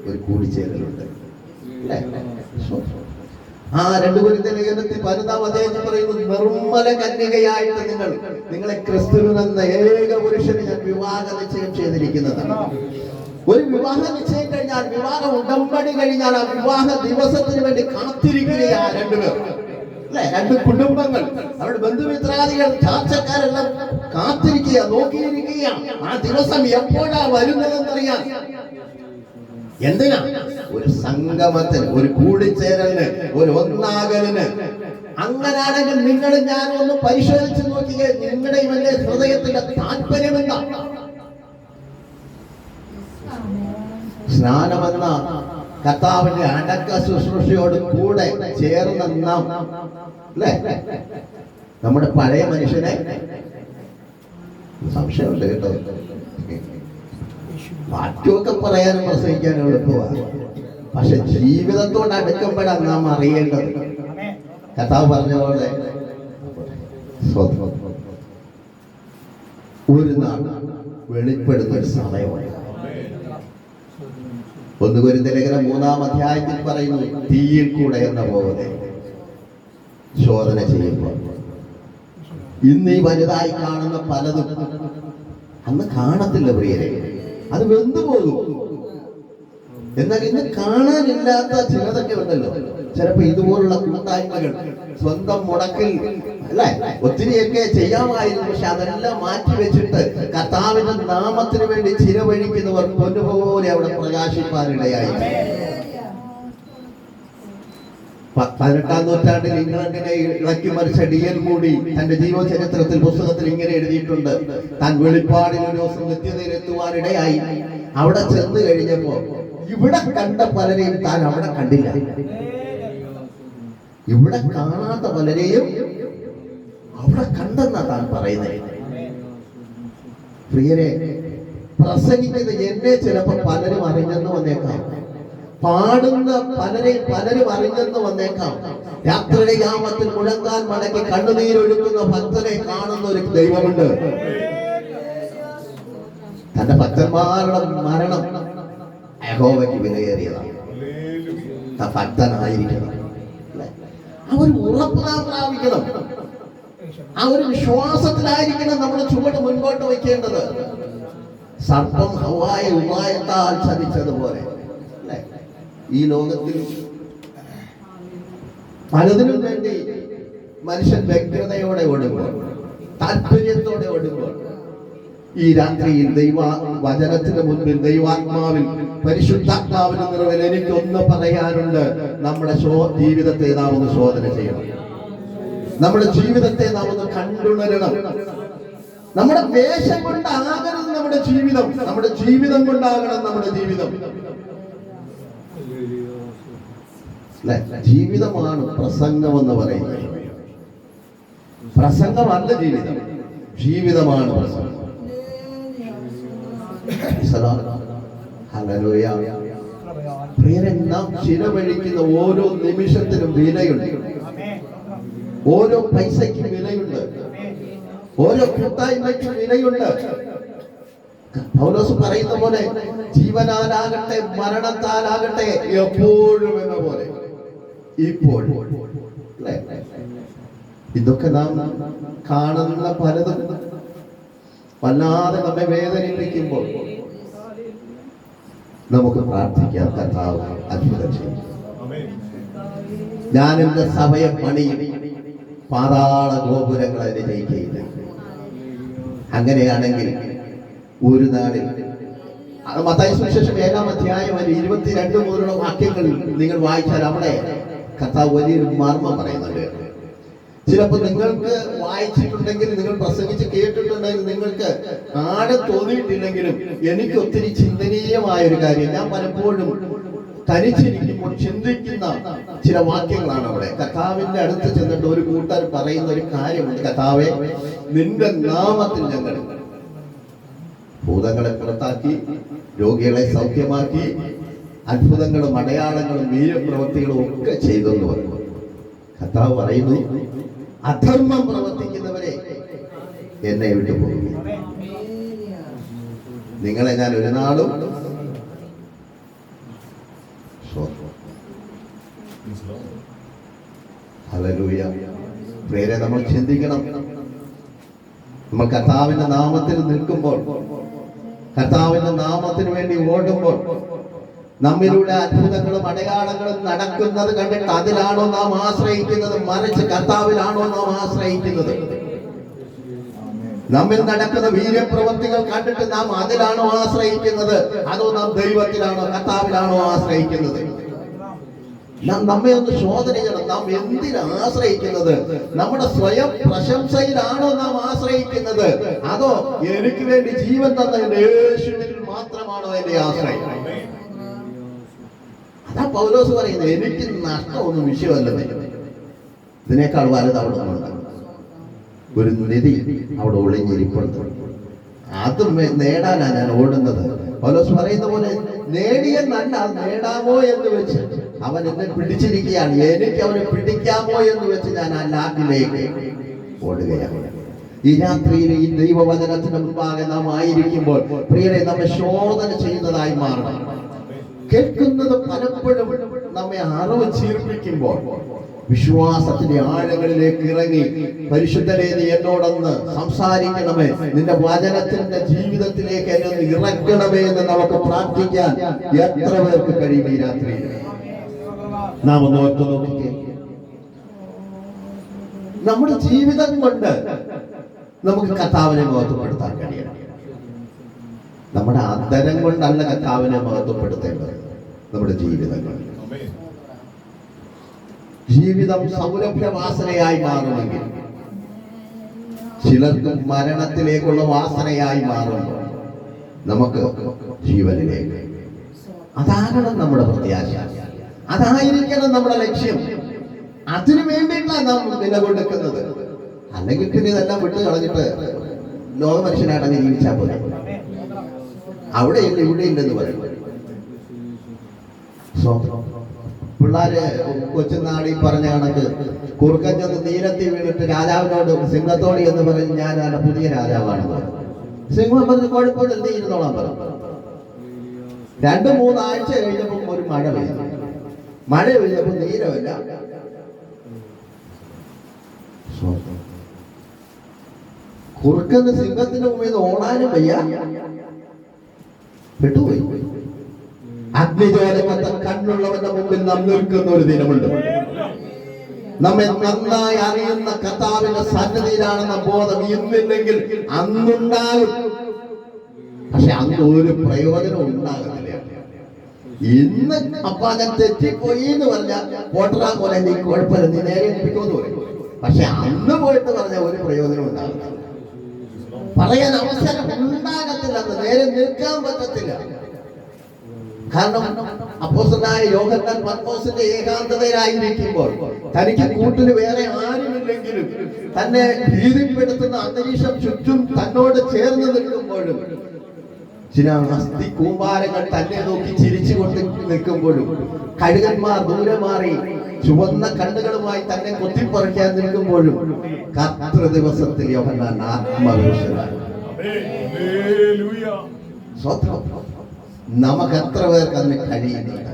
ഒരു കൂടിച്ചേരലുണ്ട്. ആ 2 കൊരിന്ത്യർ 11-ാം അധ്യായത്തിൽ പറയുന്നു: നിർമ്മല കന്യകയായിട്ട് നിങ്ങളെ ക്രിസ്തുവിനെന്ന ഏക പുരുഷന് ഞാൻ വിവാഹ നിശ്ചയം ചെയ്തിരിക്കുന്നതാണ്. ഒരു വിവാഹ നിശ്ചയം കഴിഞ്ഞാൽ, വിവാഹ ഉടമ്പടി കഴിഞ്ഞാൽ, ആ വിവാഹ ദിവസത്തിന് വേണ്ടി കാത്തിരിക്കുകയാ 2 പേർ, അല്ലെ? 2 കുടുംബങ്ങൾ, അവരുടെ ബന്ധുമിത്രാദികൾ, ചാർച്ചക്കാരെല്ലാം കാത്തിരിക്കുക, നോക്കിയിരിക്കുക ആ ദിവസം എപ്പോഴാ വരുന്നതെന്നറിയാൻ. എന്തിനാ? ഒരു സംഗമത്തിന്, ഒരു കൂടിച്ചേരലിന്, ഒരു ഒന്നാകലിന്. അങ്ങനാണെങ്കിൽ നിങ്ങളും ഞാനും ഒന്ന് പരിശോധിച്ച് നോക്കിയേ, നിങ്ങളുടെ ഇവന്റെ ഹൃദയത്തിന്റെ താല്പര്യം എന്താ? സ്നാനമെന്ന കർത്താവിന്റെ അടക്ക ശുശ്രൂഷയോട് കൂടെ ചേർന്ന നാം, അല്ലേ, നമ്മുടെ പഴയ മനുഷ്യനെ, സംശയമുണ്ട് കേട്ടോ, വാക്യമൊക്കെ പറയാനും പ്രസംഗിക്കാനും എളുപ്പമാണ്, പക്ഷെ ജീവിതത്തോട് അടുക്കപ്പെടാൻ നാം അറിയേണ്ടത്. കർത്താവ് പറഞ്ഞ പോലെ ഒരു നാൾ വെളിപ്പെടുന്ന ഒരു സമയമാണ്. 1 കൊരിന്ത്യർ 3-ാം അധ്യായത്തിൽ പറയുന്നു: തീയിൽ കൂടെ എന്ന പോലെ ശോധന ചെയ്യുമ്പോൾ. ഇന്ന് ഈ വലുതായി കാണുന്ന പലതും അന്ന് കാണത്തില്ല പ്രിയരെ, അത് വെന്തുപോകും. എന്നാൽ ഇന്ന് കാണാനില്ലാത്ത ചിലതൊക്കെ ഉണ്ടല്ലോ. ചിലപ്പോ ഇതുപോലുള്ള കൂട്ടായ്മകൾ സ്വന്തം മുടക്കിൽ, അല്ലെ, ഒത്തിരിയൊക്കെ ചെയ്യാമായിരുന്നു, പക്ഷെ അതെല്ലാം മാറ്റി വെച്ചിട്ട് കർത്താവിന്റെ നാമത്തിന് വേണ്ടി ചിലവഴിക്കുന്നവർ പൊന്നുപോലെ അവിടെ പ്രകാശിപ്പാനിടയായി. 18-ാം നൂറ്റാണ്ടിൽ ഇംഗ്ലണ്ടിനെ ഇളക്കി മറിച്ച D.L. മൂഡി തന്റെ ജീവചരിത്രത്തിൽ പുസ്തകത്തിൽ ഇങ്ങനെ എഴുതിയിട്ടുണ്ട്: താൻ വെളിപ്പാടിൽ ഒരു ദിവസം നിത്യതയിലെത്തുവാനിടയായി. അവിടെ ചെന്ന് കഴിഞ്ഞപ്പോ ഇവിടെ കണ്ട പലരെയും താൻ അവിടെ കണ്ടില്ല. ഇവിടെ കാണാത്ത പലരെയും അവിടെ കണ്ടെന്നാ താൻ പറയുന്നത്. പ്രിയരെ, പ്രസംഗിക്കുന്നത് എന്നെ ചിലപ്പോ പലരും അറിഞ്ഞെന്ന് വന്നേക്കാം, പാടുന്ന പലരും അറിഞ്ഞെന്ന് വന്നേക്കാം. രാത്രിയുടെ യാമത്തിൽ മുഴങ്ങാൻ മടക്കി കണ്ണുനീരൊഴുക്കുന്ന ഭക്തനെ കാണുന്ന ഒരു ദൈവമുണ്ട്. തന്റെ ഭക്തന്മാരുടെ മരണം യഹോവയ്ക്ക് വിലയേറിയതാണ്. ഭക്തനായിരിക്കണം, ആ ഒരു ഉറപ്പ് നാം പ്രാപിക്കണം. ആ ഒരു വിശ്വാസത്തിലായിരിക്കണം നമ്മൾ ചുവട് മുൻപോട്ട് വയ്ക്കേണ്ടത്. സർപ്പം ഹവ്വായെ ഉപായത്താൽ ചതിച്ചതുപോലെ ഈ ലോകത്തിൽ പലതിനും വേണ്ടി മനുഷ്യൻ വ്യഗ്രതയോടെ ഓടുമ്പോൾ, താല്പര്യത്തോടെ ഓടുമ്പോൾ, ഈ രാത്രിയിൽ വചനത്തിന്റെ മുൻപിൽ, ദൈവാത്മാവിൽ, പരിശുദ്ധാത്മാവിന്റെ നിറവിൽ എനിക്കൊന്ന് പറയാനുണ്ട്: നമ്മുടെ ജീവിതത്തെ നാം ഒന്ന് ശോധന ചെയ്യണം. നമ്മുടെ ജീവിതത്തെ നാം ഒന്ന് കണ്ടുണരണം. നമ്മുടെ വേഷം കൊണ്ടാകരുത് നമ്മുടെ ജീവിതം, നമ്മുടെ ജീവിതം കൊണ്ടാകണം നമ്മുടെ ജീവിതം. ജീവിതമാണ് പ്രസംഗം എന്ന് പറയുന്നത്. പ്രസംഗമല്ല ജീവിതം, ജീവിതമാണ് പ്രസംഗം. ഹല്ലേലൂയ. പ്രിയരെ, നാം ചിലവഴിക്കുന്ന ഓരോ നിമിഷത്തിനും വിലയുണ്ട്. ഓരോ പൈസയ്ക്കും വിലയുണ്ട്. ഓരോ കൂട്ടായ്മയ്ക്കും വിലയുണ്ട്. പൗലോസ് പറയുന്ന പോലെ ജീവനാലാകട്ടെ മരണത്താലാകട്ടെ എപ്പോഴും എന്ന പോലെ ഇപ്പോഴും. ഇതൊക്കെ നാം കാണുന്ന പലതും വല്ലാതെ നമ്മെ വേദനിപ്പിക്കുമ്പോൾ നമുക്ക് പ്രാർത്ഥിക്കാം, കർത്താവ് അത്ഭുതം ചെയ്യും. ഞാൻ എന്റെ സഭയെ പണിയും, പാതാള ഗോപുരങ്ങൾ അതിനെ ജയിക്കുകയില്ല. അങ്ങനെയാണെങ്കിൽ ഒരു നാളിൽ മത്തായി സുവിശേഷം 7-ാം അധ്യായം 22 മുതലുള്ള വാക്യങ്ങൾ നിങ്ങൾ വായിച്ചാൽ അവിടെ കർത്താവ് വലിയൊരു മർമ്മം പറയുന്നുണ്ട്. ചിലപ്പോൾ നിങ്ങൾക്ക് വായിച്ചിട്ടുണ്ടെങ്കിൽ, നിങ്ങൾ പ്രസംഗിച്ച് കേട്ടിട്ടുണ്ടെങ്കിൽ നിങ്ങൾക്ക് ആടെ തോന്നിയിട്ടില്ലെങ്കിലും എനിക്ക് ഒത്തിരി ചിന്തനീയമായ ഒരു കാര്യം, ഞാൻ പലപ്പോഴും തനിച്ചിരിക്കുമ്പോൾ ചിന്തിക്കുന്ന ചില വാക്യങ്ങളാണ് അവിടെ. കർത്താവിന്റെ അടുത്ത് ചെന്നിട്ട് ഒരു കൂട്ടർ പറയുന്ന ഒരു കാര്യമുണ്ട്. കർത്താവേ, നിന്റെ നാമത്തിൽ ഞങ്ങൾ ഭൂതങ്ങളെ പുറത്താക്കി, രോഗികളെ സൗഖ്യമാക്കി, അത്ഭുതങ്ങളും അടയാളങ്ങളും വീര്യപ്രവൃത്തികളും ഒക്കെ ചെയ്തെന്ന് പറഞ്ഞു. കർത്താവ് പറയുന്നു, അധർമ്മം പ്രവർത്തിക്കുന്നവരെ എന്നെ വിട്ടു പോകും. നിങ്ങളെ ഞാൻ ഒരു നാളും ഹല്ലേലൂയ. പ്രിയരെ, നമ്മൾ ചിന്തിക്കണം. നമ്മൾ കർത്താവിന്റെ നാമത്തിൽ നിൽക്കുമ്പോൾ, കർത്താവിന്റെ നാമത്തിന് വേണ്ടി ഓടുമ്പോൾ, നമ്മിലൂടെ അത്ഭുതങ്ങളും അടയാളങ്ങളും നടക്കുന്നത് കണ്ടിട്ട് അതിലാണോ നാം ആശ്രയിക്കുന്നത്, മറിച്ച് കർത്താവിലാണോ നാം ആശ്രയിക്കുന്നത്? നമ്മിൽ നടക്കുന്ന വീര്യപ്രവൃത്തികൾ കണ്ടിട്ട് നാം അതിലാണോ ആശ്രയിക്കുന്നത്, അതോ നാം ദൈവത്തിലാണോ കർത്താവിലാണോ ആശ്രയിക്കുന്നത്? നാം നമ്മെ ഒന്ന് ശോധന ചെയ്യണം. നാം എന്തിനാണ് ആശ്രയിക്കുന്നത്? നമ്മുടെ സ്വയം പ്രശംസയിലാണോ നാം ആശ്രയിക്കുന്നത്, അതോ എനിക്ക് വേണ്ടി ജീവൻ തന്ന യേശുവിൽ മാത്രമാണോ എന്റെ ആശ്രയം? അതാ പൗലോസ് പറയുന്നത്, എനിക്ക് നഷ്ടമൊന്നും വിഷയമല്ലെന്ന്. ഇതിനേക്കാൾ വലുത് അവിടെ ഉണ്ട്. ഒരു നിധി അവിടെ ഒളിഞ്ഞിരിപ്പുണ്ട്. അത് നേടാനാണ് ഞാൻ ഓടുന്നത്. പൗലോസ് പറയുന്ന പോലെ നേടിയെന്നല്ല, നേടാമോ എന്ന് വെച്ച് അവൻ എന്നെ പിടിച്ചിരിക്കുകയാണ്. എനിക്ക് അവനെ പിടിക്കാമോ എന്ന് വെച്ച് ഞാൻ ആ ലാക്കിലേക്ക് ഓടുകയാണ്. ഈ രാത്രിയിൽ ഈ ദൈവവചനത്തിന് മുമ്പാകെ നാം ആയിരിക്കുമ്പോൾ പ്രിയരെ, നമ്മെ ശോധന ചെയ്യുന്നതായി മാറണം. കേൾക്കുന്നത് പലപ്പോഴും നമ്മെ അറിവ് ചീർപ്പിക്കുമ്പോൾ വിശ്വാസത്തിന്റെ ആഴങ്ങളിലേക്ക് ഇറങ്ങി, പരിശുദ്ധനെ നീ എന്നോടൊന്ന് സംസാരിക്കണമേ, നിന്റെ വചനത്തിന്റെ ജീവിതത്തിലേക്ക് എന്നെ ഒന്ന് ഇറക്കണമേ എന്ന് നമുക്ക് പ്രാർത്ഥിക്കാൻ എത്ര പേർക്ക് കഴിയും? ഈ രാത്രിയിൽ നാം ഒന്ന് ഓർത്തു നോക്കിക്കേ. നമ്മുടെ ജീവിതം കൊണ്ട് നമുക്ക് കർത്താവിനെ മഹത്വപ്പെടുത്താൻ കഴിയണം. നമ്മുടെ അന്തരം കൊണ്ടല്ല കർത്താവിനെ മഹത്വപ്പെടുത്തേണ്ടത്, നമ്മുടെ ജീവിതം കൊണ്ട്. ജീവിതം സൗരഭ്യവാസനയായി മാറണമെങ്കിൽ, ചിലർക്ക് മരണത്തിലേക്കുള്ള വാസനയായി മാറുമ്പോൾ നമുക്ക് ജീവനിലേക്ക്. അതാകണം നമ്മുടെ പ്രത്യാശ, അതായിരിക്കണം നമ്മുടെ ലക്ഷ്യം. അതിനു വേണ്ടിയിട്ടാണ് നാം നിലകൊടുക്കുന്നത്. അല്ലെങ്കിൽ പിന്നെ ഇതെല്ലാം വിട്ടു കളഞ്ഞിട്ട് ലോക മനുഷ്യനായിട്ട് അങ്ങ് ജീവിച്ചാൽ പോലെ. അവിടെ ഇല്ല ഇവിടെ ഇല്ലെന്ന് പറയും. പിള്ളേര് കൊച്ചുനാളി പറഞ്ഞ കണക്ക് കുറുക്കഞ്ചൊന്ന് നീരത്തി വീണിട്ട് രാജാവിനോട് സിംഹത്തോടി എന്ന് പറഞ്ഞ് ഞാൻ നല്ല പുതിയ രാജാവാണ്. സിംഹം പറഞ്ഞ് കുഴപ്പമില്ല, നീ ഇരുന്നോളാൻ പറഞ്ഞു. 2-3 ആഴ്ച കഴിഞ്ഞപ്പോൾ ഒരു മഴ പെയ്തു. മഴ പെയ്തപ്പോൾ നീരമില്ല. കുറുക്കന് സിംഹത്തിന് മുമ്പിൽ ഓടാനും വയ്യ, പെട്ടുപോയി. അഗ്നിജ്വാലമത്ത കണ്ണുള്ളവന്റെ മുമ്പിൽ നാം നിൽക്കുന്ന ഒരു ദിനമുണ്ട്. നമ്മെ നന്നായി അറിയുന്ന കർത്താവിന്റെ സന്നിധിയിലാണെന്ന ബോധം ഇന്നില്ലെങ്കിൽ അന്നുണ്ടാകും. പക്ഷെ അന്ന് ഒരു പ്രയോജനം ഉണ്ടാകത്തില്ല. ഇന്ന് അപ്പാ ഞാൻ തെറ്റിപ്പോയി എന്ന് പറഞ്ഞാൽ പോട്ടറാ പോലെ നീ കുഴപ്പമില്ല, നീ നേരെ ഏൽപ്പിക്കുമെന്ന് പറയും. പക്ഷെ അന്ന് പോയിട്ട് പറഞ്ഞ ഒരു പ്രയോജനം ഉണ്ടാവില്ല, പറയാൻ അവസരം ഉണ്ടാകത്തില്ല, അന്ന് നേരെ നിൽക്കാൻ പറ്റത്തില്ല. കാരണം അപ്പോസ്തലനായ യോഹന്നാൻ പത്മോസിന്റെ ഏകാന്തതയിലായിരിക്കുമ്പോൾ തനിക്ക് കൂട്ടിന് വേറെ ആരുമില്ലെങ്കിലും തന്നെ ഭീതിപ്പെടുത്തുന്ന അന്തരീക്ഷം ചുറ്റും തന്നോട് ചേർന്ന് നിൽക്കുമ്പോഴും ചില അസ്ഥി കൂമ്പാരങ്ങൾ തന്നെ നോക്കി ചിരിച്ചുകൊണ്ട് നിൽക്കുമ്പോഴും കഴുകന്മാർ ദൂരെ മാറി ചുവന്ന കണ്ണുകളുമായി തന്നെ കൊത്തിപ്പറിക്കാൻ നിൽക്കുമ്പോഴും കർത്തൃ ദിവസത്തിൽ യോഹന്നാൻ ആത്മവിശ്വനായി. നമുക്ക് എത്ര പേർക്ക് അതിന് കഴിയുന്നുണ്ട്?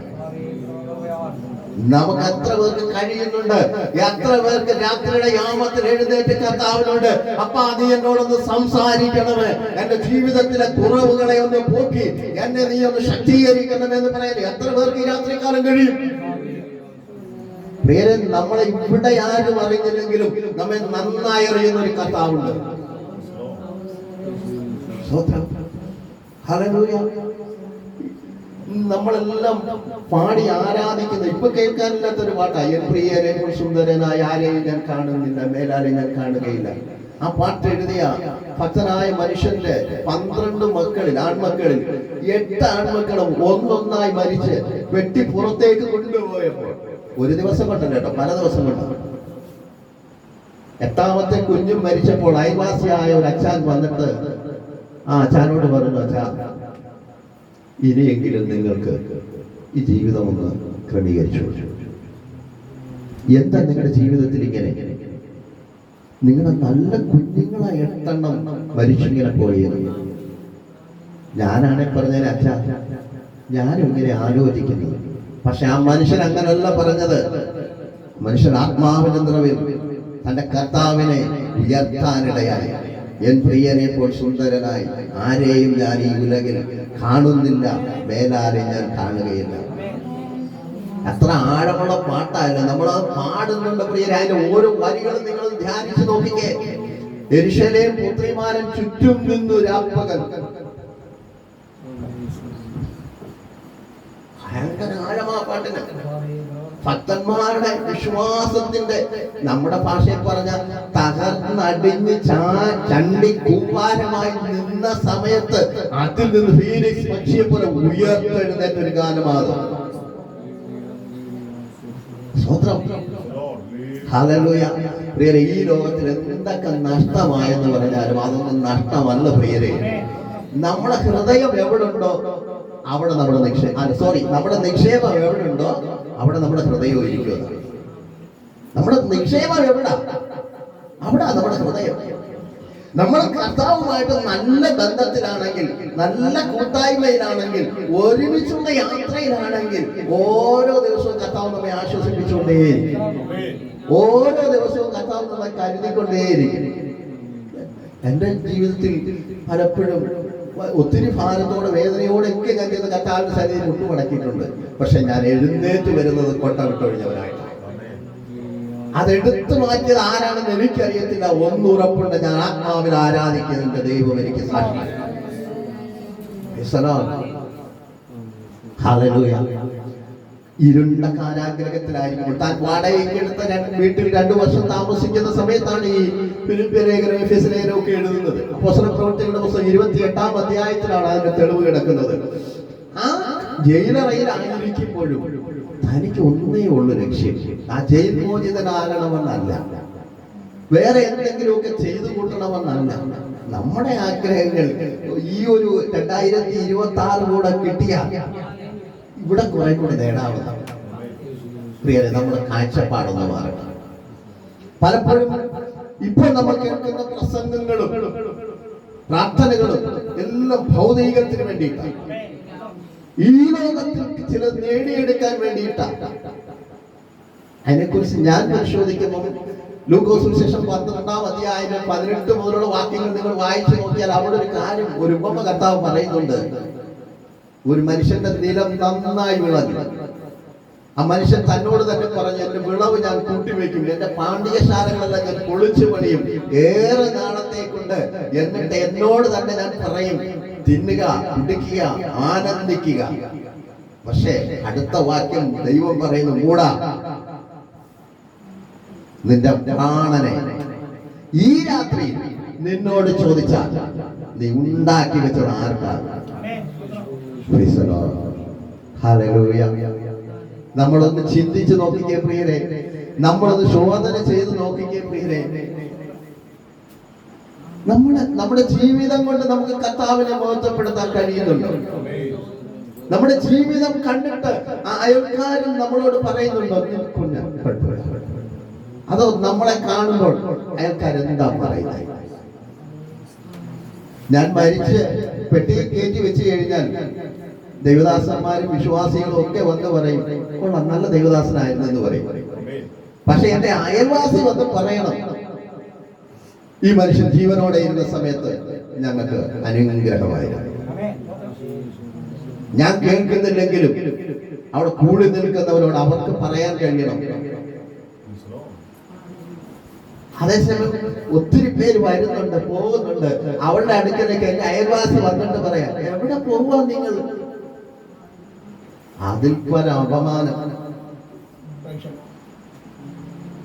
നമുക്ക് എത്ര പേർക്ക് കഴിയുന്നുണ്ട്? എത്ര പേർക്ക് രാത്രിയുടെ യാമത്തിൽ എഴുന്നേറ്റ് കർത്താവിനോട് അപ്പാ നീ എന്നോടൊന്ന് സംസാരിക്കണമേ, എന്റെ ജീവിതത്തിലെ കുറവുകളെ ഒന്ന് പോക്കി എന്നെ നീ ഒന്ന് ശക്തീകരിക്കണമെന്ന് പറയാൻ എത്ര പേർക്ക് ഈ രാത്രികാലം കഴിയും? പ്രിയരെ, നമ്മളെ ഇവിടെ ആരും അറിഞ്ഞില്ലെങ്കിലും നമ്മെ നന്നായി അറിയുന്ന ഒരു കർത്താവുണ്ട്. ഹല്ലേലൂയ. നമ്മളെല്ലാം പാടി ആരാധിക്കുന്ന, ഇപ്പൊ കേൾക്കാനില്ലാത്തൊരു പാട്ടാണ്, എൻ പ്രിയരെ സുന്ദരനായ ആരെയും ഞാൻ കാണുന്നില്ല, മേലാലെ ഞാൻ കാണുകയില്ല. ആ പാട്ട് എഴുതിയ ഭക്തനായ മനുഷ്യന്റെ 12 മക്കളിൽ, ആൺമക്കളിൽ 8 ആൺമക്കളും ഒന്നൊന്നായി മരിച്ച് വെട്ടി പുറത്തേക്ക് കൊണ്ടുപോയപ്പോൾ, ഒരു ദിവസം കൊണ്ടല്ല കേട്ടോ, പല ദിവസം കൊണ്ട്, 8ാമത്തെ കുഞ്ഞും മരിച്ചപ്പോൾ അയൽവാസിയായ ഒരു അച്ഛൻ വന്നിട്ട് ആ അച്ഛനോട് പറഞ്ഞു, അച്ഛാ ഇനിയെങ്കിലും നിങ്ങൾക്ക് ഈ ജീവിതം ഒന്ന് ക്രമീകരിച്ചു. എന്താ നിങ്ങളുടെ ജീവിതത്തിൽ ഇങ്ങനെ? നിങ്ങളുടെ നല്ല കുഞ്ഞുങ്ങളെ 8 എണ്ണം മരിച്ചിങ്ങനെ പോയത്. ഞാനാണെ പറഞ്ഞതിന് അച്ഛാ ഞാനും ഇങ്ങനെ ആലോചിക്കുന്നു. പക്ഷെ ആ മനുഷ്യൻ അങ്ങനല്ല പറഞ്ഞത്. മനുഷ്യൻ ആത്മാവിന്റെ നിറവിൽ തന്റെ കർത്താവിനെ ഉയർത്താനിടയായി. എൻ പ്രിയനെ പോൽ സുന്ദരനായി ആരെയും ഞാൻ ഈ ഉലകിൽ കാണുന്നില്ല, മേലാരെ ഞാൻ കാണുകയില്ല. അത്ര ആഴമുള്ള പാട്ടല്ല നമ്മൾ പാടുന്നുണ്ട് പ്രിയരെ. അതിന്റെ ഓരോ വരികളും നിങ്ങൾ ധ്യാനിച്ചു നോക്കിക്കേ. യെരൂശലേം പുത്രിമാരൻ ചുറ്റും നിന്നു രാപ്പകൽ. ഭയങ്കര ആഴമാ പാട്ടിന്. ഭക്തന്മാരുടെ വിശ്വാസത്തിന്റെ, നമ്മുടെ ഭാഷയിൽ പറഞ്ഞ തകർന്നടിഞ്ഞ് ചണ്ടി കൂമ്പാരമായി നിന്ന സമയത്ത് അതിൽ നിന്ന് ഫീനിക്സ് പക്ഷിയെ പോലെ ഉയർത്തെഴുന്നേറ്റ ഒരു കാലമാണ്. സ്തോത്രം. ഹല്ലേലൂയ. പ്രിയരെ, ഈ ലോകത്തിൽ എന്തൊക്കെ നഷ്ടമായെന്ന് പറഞ്ഞാലും അതൊന്നും നഷ്ടമല്ല പ്രിയരെ. നമ്മുടെ ഹൃദയം എവിടുണ്ടോ അവിടെ നമ്മുടെ നമ്മുടെ നിക്ഷേപം എവിടുണ്ടോ അവിടെ നമ്മുടെ ഹൃദയവും ഇരിക്കുക. നമ്മുടെ നിക്ഷേപം എവിടാ അവിടെ നമ്മുടെ ഹൃദയം. നമ്മൾ കർത്താവുമായിട്ട് നല്ല ബന്ധത്തിലാണെങ്കിൽ, നല്ല കൂട്ടായ്മയിലാണെങ്കിൽ, ഒരുമിച്ചുള്ള യാത്രയിലാണെങ്കിൽ ഓരോ ദിവസവും കർത്താവ് നമ്മെ ആശ്വസിപ്പിച്ചുകൊണ്ടേയിരിക്കും. ഓരോ ദിവസവും കർത്താവ് നമ്മളെ കരുതിക്കൊണ്ടേയിരിക്കും. എന്റെ ജീവിതത്തിൽ പലപ്പോഴും ഒത്തിരി ഭാരത്തോടെ വേദനയോടെ ഒക്കെ ഞാൻ ചെയ്ത കർത്താവിന്റെ ശരീരം മുട്ടുമടക്കിയിട്ടുണ്ട്. പക്ഷെ ഞാൻ എഴുന്നേറ്റ് വരുന്നത് കൊട്ട വിട്ടൊഴിഞ്ഞവനായിട്ടാണ്. അതെടുത്തു മാറ്റിയത് ആരാണെന്ന് എനിക്കറിയത്തില്ല. ഒന്നുറപ്പുണ്ട്, ഞാൻ ആത്മാവിൽ ആരാധിക്കുന്നതിന്റെ ദൈവം എനിക്ക് സാക്ഷി. ഹല്ലേലൂയ. ഇരുണ്ട കാരാഗ്രഹത്തിലായിരിക്കും. താൻ വാടകയ്ക്ക് എടുത്ത വീട്ടിൽ 2 വർഷം താമസിക്കുന്ന സമയത്താണ് ഈ ഫിലിപ്പിയ ലേഖനം, എഫേസ്യ ലേഖനം ഒക്കെ എഴുതുന്നത്. അപ്പോസ്തല പ്രവൃത്തികളുടെ പുസ്തകം 28-ാം അധ്യായത്തിലാണ് അതിന്റെ തെളിവ് കിടക്കുന്നത്. ആ ജയിലറയിലായിരിക്കുമ്പോഴും തനിക്ക് ഒന്നേ ഉള്ളു ലക്ഷ്യം, ആ ജയിൽ മോചിതനാകണമെന്നല്ല, വേറെ എന്തെങ്കിലുമൊക്കെ ചെയ്തു കൂട്ടണമെന്നല്ല. നമ്മുടെ ആഗ്രഹങ്ങൾ ഈ ഒരു 2026 കൂടെ കിട്ടിയാൽ ഇവിടെ കുറെ കൂടി നേടാവുന്ന പ്രിയരെ, നമ്മുടെ കാഴ്ചപ്പാടൊന്ന് മാറണം. പലപ്പോഴും ഇപ്പോൾ നമ്മൾ കേൾക്കുന്ന പ്രസംഗങ്ങളും പ്രാർത്ഥനകളും എല്ലാം ഭൗതികത്തിന് വേണ്ടിയിട്ടാണ്, ഈ ലോകത്തിൽ ചിലത് നേടിയെടുക്കാൻ വേണ്ടിയിട്ടാണ്. അതിനെക്കുറിച്ച് ഞാൻ പരിശോധിക്കുമ്പോൾ ലൂക്കോസ് സുവിശേഷം 12-ാം അധ്യായം 18 മുതലുള്ള വാക്യങ്ങൾ നിങ്ങൾ വായിച്ചു നോക്കിയാൽ അവിടെ ഒരു കാര്യം, ഒരു ഉപമ കർത്താവ് പറയുന്നുണ്ട്. ഒരു മനുഷ്യന്റെ നിലം നന്നായി വിളഞ്ഞു. ആ മനുഷ്യൻ തന്നോട് തന്നെ പറഞ്ഞു, എന്റെ വിളവ് ഞാൻ കൂട്ടിവെക്കും, എന്റെ പാണ്ഡികശാലകളെല്ലാം ഞാൻ പൊളിച്ചു പണിയും, ഏറെ നാളത്തേക്കുണ്ട്. എന്നിട്ട് എന്നോട് തന്നെ ഞാൻ പറയും, തിന്നുക, കുടിക്കുക, ആനന്ദിക്കുക. പക്ഷേ അടുത്ത വാക്യം ദൈവം പറയുന്നു, മൂടാ, നിന്റെ പ്രാണനെ ഈ രാത്രി നിന്നോട് ചോദിച്ചാൽ നീ ഉണ്ടാക്കി വെച്ചത് ആർക്കാണ്? ഹല്ലേലൂയ. നമ്മളൊന്ന് ചിന്തിച്ച് നോക്കിക്കേ പ്രിയരെ, നമ്മളൊന്ന് ശോധന ചെയ്ത് നോക്കിക്കേ പ്രിയരെ. നമ്മുടെ ജീവിതം കൊണ്ട് നമുക്ക് കർത്താവിനെ മഹത്വപ്പെടുത്താൻ കഴിയുന്നുണ്ടോ? നമ്മുടെ ജീവിതം കണ്ടിട്ട് അയൽക്കാരും നമ്മളോട് പറയുന്നുണ്ടോ അതോ നമ്മളെ കാണുമ്പോൾ അയൽക്കാരെന്താ പറയുന്നത്? ഞാൻ മരിച്ച് പെട്ടി കയറ്റി വെച്ച് കഴിഞ്ഞാൽ ദൈവദാസന്മാരും വിശ്വാസികളും ഒക്കെ വന്ന് പറയും, കൊള്ളാം, നല്ല ദൈവദാസനായിരുന്നു എന്ന് പറയും. പക്ഷെ എന്റെ അയൽവാസി വന്ന് പറയണം, ഈ മനുഷ്യൻ ജീവനോടെ ഇരുന്ന സമയത്ത് ഞങ്ങൾക്ക് അനുഗ്രഹമായിരുന്നു. ഞാൻ കേൾക്കുന്നില്ലെങ്കിലും അവിടെ കൂടി നിൽക്കുന്നവരോട് അവർക്ക് പറയാൻ കഴിയണം. അതേസമയം ഒത്തിരി പേര് വരുന്നുണ്ട്, പോകുന്നുണ്ട്. അവളുടെ അടുക്കലേക്ക് എന്റെ അയൽവാസി വന്നിട്ട് പറയാം, എവിടെ പോവാ നിങ്ങൾ? അതിൽ പല അപമാനം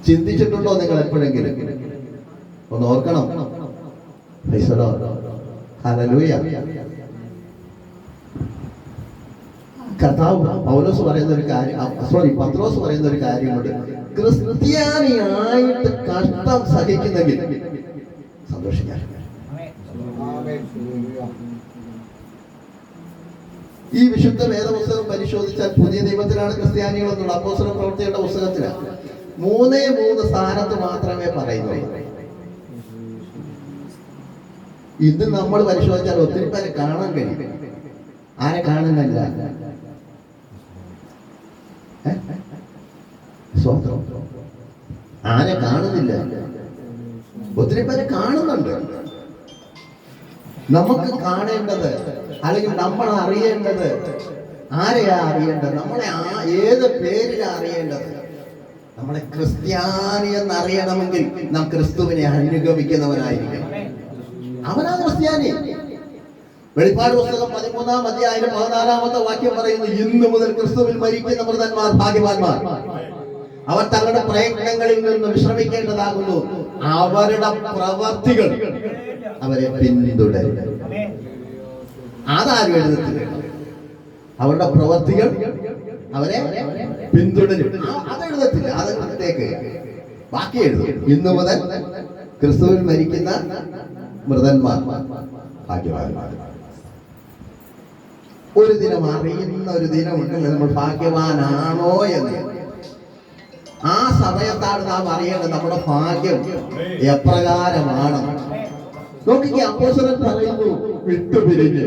ചിന്തിച്ചിട്ടുണ്ടോ നിങ്ങൾ എപ്പോഴെങ്കിലും? ഒന്ന് ഓർക്കണം. ഹല്ലേലൂയ. കർത്താവ് പൗലോസ് പറയുന്ന ഒരു കാര്യം, പത്രോസ് പറയുന്ന ഒരു കാര്യമുണ്ട്. ക്രിസ്ത്യാനിയായിട്ട് കഷ്ടം സഹിക്കുന്നെങ്കിൽ സന്തോഷിക്കാൻ. ഈ വിശുദ്ധ വേദപുസ്തകം പരിശോധിച്ചാൽ പുതിയ നിയമത്തിലാണ് ക്രിസ്ത്യാനികൾ എന്നുള്ള അപ്പോസ്തല പ്രവൃത്തികളുടെ പുസ്തകത്തിലാണ് 3 സ്ഥാനത്ത് മാത്രമേ പറയുന്നുള്ളൂ. ഇത് നമ്മൾ പരിശോധിച്ചാൽ ഒത്തിരി പേരെ കാണാൻ കഴിയും. ആരെ കാണുന്നില്ല? സ്വന്തം ആരെ കാണുന്നില്ല? ഒത്തിരി പേരെ കാണുന്നുണ്ട്. നമുക്ക് കാണേണ്ടത് അല്ലെങ്കിൽ നമ്മൾ അറിയേണ്ടത് ആരെയാ അറിയേണ്ടത്? നമ്മളെ ഏത് പേരിലാ അറിയേണ്ടത്? നമ്മളെ ക്രിസ്ത്യാനി എന്ന് അറിയണമെങ്കിൽ നാം ക്രിസ്തുവിനെ അനുഗമിക്കുന്നവനായിരിക്കണം. അവനാ ക്രിസ്ത്യാനി. വെളിപ്പാട് പുസ്തകം 13-ാം അധ്യായം 14-ാമത്തെ വാക്യം പറയുന്നു, ഇന്നു മുതൽ ക്രിസ്തുവിൽ മരിക്കുന്ന മൃതന്മാർ ഭാഗ്യവാന്മാർ. അവർ തങ്ങളുടെ പ്രയത്നങ്ങളിൽ നിന്ന് വിശ്രമിക്കേണ്ടതാകുന്നു. അവരുടെ പ്രവർത്തികൾ അവരെ പിന്തുടരും. അതാരും എഴുതത്തില്ല. അവരുടെ പ്രവർത്തികൾ അവരെ പിന്തുടരും. അതെഴുതത്തില്ല. അതിലേക്ക് ബാക്കി എഴുതും. ഇന്നു മുതൽ ക്രിസ്തുവിൽ മരിക്കുന്ന മൃതന്മാർ ഭാഗ്യവാന്മാർ. ഒരു ദിനം അറിയുന്ന ഒരു ദിനമുണ്ടല്ലോ നമ്മൾ ഭാഗ്യവാനാണോ എന്ന്. ആ സമയത്താണ് നാം അറിയേണ്ടത് നമ്മുടെ ഭാഗ്യം എപ്രകാരമാണ്. നോക്കിക്കേ, അപ്പോസ്തലൻ പറയുന്നു, വിട്ടുപിരിഞ്ഞ്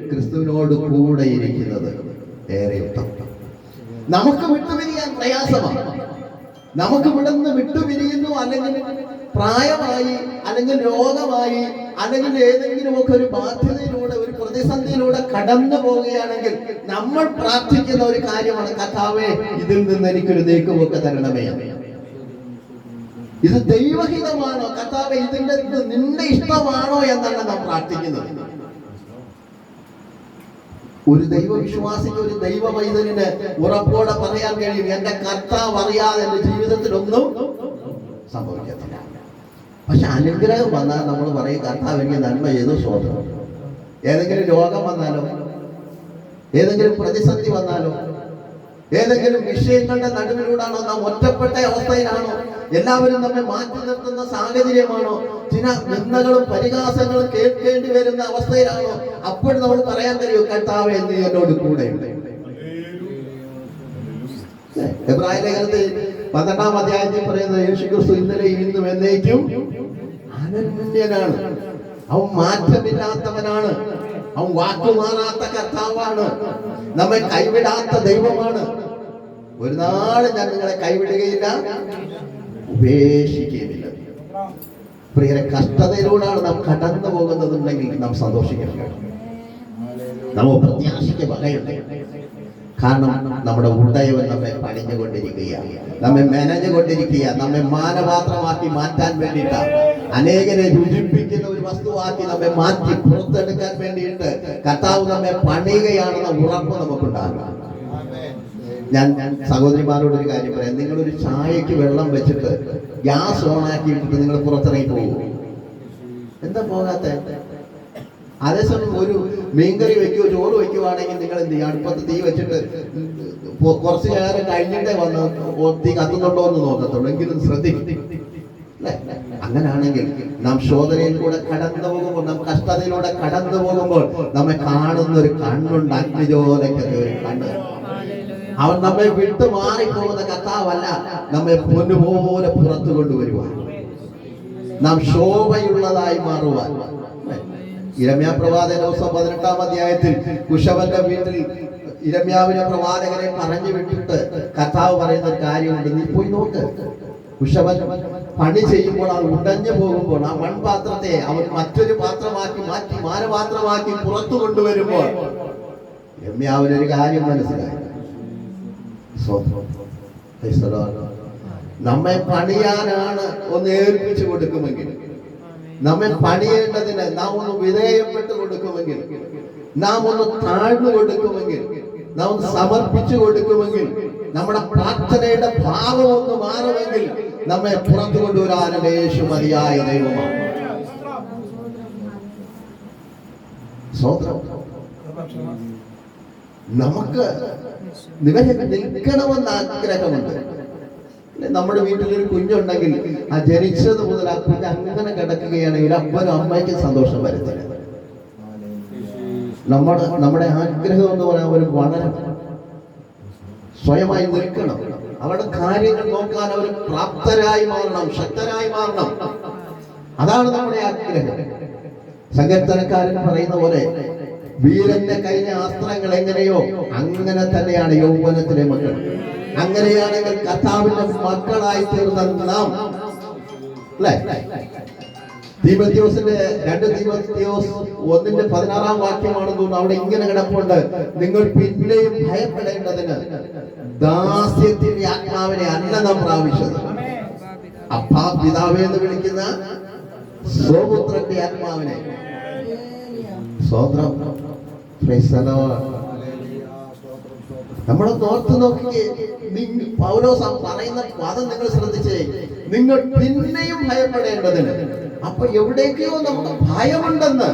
ക്രിസ്തുവിനോട് കൂടെ ഇരിക്കുന്നത് ഏറെ ഉത്തമം. നമുക്ക് വിട്ടുപിരിയാൻ പ്രയാസമാണ്. നമുക്ക് ഇവിടുന്ന് വിട്ടുപിരിയുന്നു, അല്ലെങ്കിൽ പ്രായമായി, അല്ലെങ്കിൽ രോഗമായി, അല്ലെങ്കിൽ ഏതെങ്കിലുമൊക്കെ ഒരു ബാധ്യതയിലൂടെ, ഒരു പ്രതിസന്ധിയിലൂടെ കടന്നു പോവുകയാണെങ്കിൽ നമ്മൾ പ്രാർത്ഥിക്കുന്ന ഒരു കാര്യമാണ്, കർത്താവേ, ഇതിൽ നിന്ന് എനിക്കൊരു നീക്കുമൊക്കെ തരണമേ. ഇത് ദൈവഹിതമാണോ കർത്താവേ, ഇതിന്റെ നിന്റെ ഇഷ്ടമാണോ എന്നാണ് നാം പ്രാർത്ഥിക്കുന്നത്. ഒരു ദൈവവിശ്വാസിക്ക്, ഒരു ദൈവ പൈതലിന് ഉറപ്പോടെ പറയാൻ കഴിയും, എന്റെ കർത്താവ് അറിയാതെ എന്റെ ജീവിതത്തിൽ ഒന്നും സംഭവിക്കത്തില്ല. പക്ഷെ അനുഗ്രഹം വന്നാൽ നമ്മൾ പറയും, കർത്താവ് എനിക്ക് നന്മ ചെയ്തു സ്വന്തം. ഏതെങ്കിലും രോഗം വന്നാലോ, ഏതെങ്കിലും പ്രതിസന്ധി വന്നാലോ, ഏതെങ്കിലും വിഷയങ്ങളുടെ നടുവിലൂടാണോ, നാം ഒറ്റപ്പെട്ട അവസ്ഥയിലാണോ, എല്ലാവരും നമ്മെ മാറ്റി നിർത്തുന്ന സാഹചര്യമാണോ, ചില നിന്ദകളും പരിഹാസങ്ങളും കേൾക്കേണ്ടി വരുന്ന അവസ്ഥയിലാണോ, അപ്പോൾ നമ്മൾ പറയാൻ കഴിയും, കർത്താവേ, നീ എന്നോട് കൂടെയുണ്ട്. എബ്രായ ലേഖനത്തിൽ 12-ാം അധ്യായത്തിൽ പറയുന്നത്, യേശുക്രിസ്തു ഇന്നലെയും ഇന്നും എന്നേക്കും അനന്യനാണ്. അവൻ മാറ്റമില്ലാത്തവനാണ്. അവൻ വാക്കുമാറാത്ത കർത്താവാണ്. നമ്മെ കൈവിടാത്ത ദൈവമാണ്. ഒരു നാളും ഞാൻ നിങ്ങളെ കൈവിടുകയില്ല, ഉപേക്ഷിക്കുകയില്ല. പ്രിയരെ, കഷ്ടതയിലൂടെയാണ് നാം കടന്നു പോകുന്നതുണ്ടെങ്കിൽ നാം സന്തോഷിക്കണം. നമുക്ക് പ്രത്യാശയ്ക്ക് വകയുണ്ട്. കാരണം നമ്മുടെ ഉടയവൻ നമ്മെ പണിഞ്ഞുകൊണ്ടിരിക്കുകയാണ്, നമ്മെ മെനഞ്ഞുകൊണ്ടിരിക്കുക, നമ്മെ മാനപാത്രമാക്കി മാറ്റാൻ വേണ്ടിയിട്ടാണ്. അനേകരെ രുചിപ്പിക്കുന്ന ഒരു വസ്തുവാക്കി നമ്മെ മാറ്റി പുറത്തെടുക്കാൻ വേണ്ടിയിട്ട് കർത്താവ് നമ്മെ പണിയുകയാണെന്ന ഉറപ്പ് നമുക്കുണ്ടാകും. ഞാൻ സഹോദരിമാരോട് ഒരു കാര്യം പറയാം. നിങ്ങളൊരു ചായക്ക് വെള്ളം വെച്ചിട്ട് ഗ്യാസ് ഓണാക്കിയിട്ട് നിങ്ങൾ പുറത്തിറങ്ങി പോകുമോ? എന്താ പോകാത്ത? അതേസമയം ഒരു മീൻകറി വെക്കുകയോ ചോറ് വെക്കുകയാണെങ്കിൽ നിങ്ങൾ എന്ത് ചെയ്യും? അടുപ്പത്ത് തീ വെച്ചിട്ട് കുറച്ച് നേരം കഴിഞ്ഞിട്ടേ വന്ന് തീ കത്തുന്നുണ്ടോ എന്ന് നോക്കത്തുള്ളൂ. എങ്കിലും ശ്രദ്ധിക്കും. അങ്ങനാണെങ്കിൽ നാം ശോധനയിലൂടെ കടന്നു പോകുമ്പോൾ, നാം കഷ്ടതയിലൂടെ കടന്നു പോകുമ്പോൾ നമ്മെ കാണുന്ന ഒരു കണ്ണുണ്ട്, അഗ്നിജോലയ്ക്ക് ഒരു കണ്ണ്. അവൻ നമ്മെ വിട്ടു മാറിപ്പോകുന്ന കർത്താവല്ല, നമ്മെ പൊന്നുപോലെ പുറത്തു കൊണ്ടുവരുവാൻ, നാം ശോഭയുള്ളതായി മാറുവാൻ. ഇരമ്യാ പ്രവാചക ദിവസം 18-ാം അധ്യായത്തിൽ കുശവന്റെ വീട്ടിൽ ഇരമ്യാവിനെ പ്രവാചകനെ പറഞ്ഞു വിട്ടിട്ട് കർത്താവ് പറയുന്ന ഒരു കാര്യമുണ്ട്. നീ പോയി നോക്ക്. കുശവൻ പണി ചെയ്യുമ്പോൾ അത് ഉടഞ്ഞു പോകുമ്പോൾ ആ മൺപാത്രത്തെ അവൻ മറ്റൊരു പാത്രമാക്കി മാറ്റി മാനപാത്രമാക്കി പുറത്തു കൊണ്ടുവരുമ്പോൾ ഇരമ്യാവിനൊരു കാര്യം മനസ്സിലായി. നമ്മെ പണിയാനാണ് ഒന്ന് ഏൽപ്പിച്ചു കൊടുക്കുമെങ്കിൽ, നമ്മെ പണിയേണ്ടതിന് നാം ഒന്ന് വിധേയപ്പെട്ട് കൊടുക്കുമെങ്കിൽ, നാം ഒന്ന് താഴ്ന്നു കൊടുക്കുമെങ്കിൽ, നാം ഒന്ന് സമർപ്പിച്ചു കൊടുക്കുമെങ്കിൽ, നമ്മുടെ പ്രാർത്ഥനയുടെ ഭാവം ഒന്ന് മാറുമെങ്കിൽ നമ്മെ പുറത്തു കൊണ്ടുവരാനും യേശു മതിയായ ദൈവമാണ്. നമുക്ക് നിൽക്കണമെന്ന് ആഗ്രഹമുണ്ട്. നമ്മുടെ വീട്ടിലൊരു കുഞ്ഞുണ്ടെങ്കിൽ ആ ജനിച്ചത് മുതൽ ആ കുഞ്ഞ് അങ്ങനെ കിടക്കുകയാണെങ്കിൽ അപ്പനും അമ്മയ്ക്കും സന്തോഷം വരുത്തില്ല. നമ്മുടെ ആഗ്രഹം എന്ന് പറയാൻ ഒരു വളരെ സ്വയമായി നിൽക്കണം. അവരുടെ കാര്യങ്ങൾ നോക്കാൻ അവർ പ്രാപ്തരായി മാറണം, ശക്തരായി മാറണം. അതാണ് നമ്മുടെ ആഗ്രഹം. സങ്കീർത്തനക്കാരൻ പറയുന്ന പോലെ വീരന്റെ കയ്യിലെ അസ്ത്രങ്ങൾ എങ്ങനെയോ അങ്ങനെ തന്നെയാണ് യൗവനത്തിലെ മക്കൾ. അങ്ങനെയാണെങ്കിൽ കർത്താവിന്റെ മക്കളായി തീർന്ന നാം, അല്ലേ? തീമോഥെയോസിന്റെ 2 തീമോഥെയോസ് 1:16 വാക്യമാണെന്ന് തോന്നുന്നു. അവിടെ ഇങ്ങനെ കിടപ്പുണ്ട്: നിങ്ങൾ പിന്നെയും ഭയപ്പെടേണ്ടതിന് ദാസ്യത്തിന്റെ ആത്മാവിനെ അല്ല നാം പ്രാപിച്ചത്, അപ്പാ പിതാവേ എന്ന് വിളിക്കുന്ന സ്വപുത്രന്റെ ആത്മാവിനെ. സ്വതന്ത്രം. നമ്മളൊന്ന് ഓർത്ത് നോക്കിയേ. പൗലോസ് പറയുന്ന പദം നിങ്ങൾ ശ്രദ്ധിച്ചേ: നിങ്ങൾ പിന്നെയും ഭയപ്പെടേണ്ടതിന്. അപ്പൊ എവിടേക്കോ നമുക്ക് ഭയമുണ്ടെന്ന്,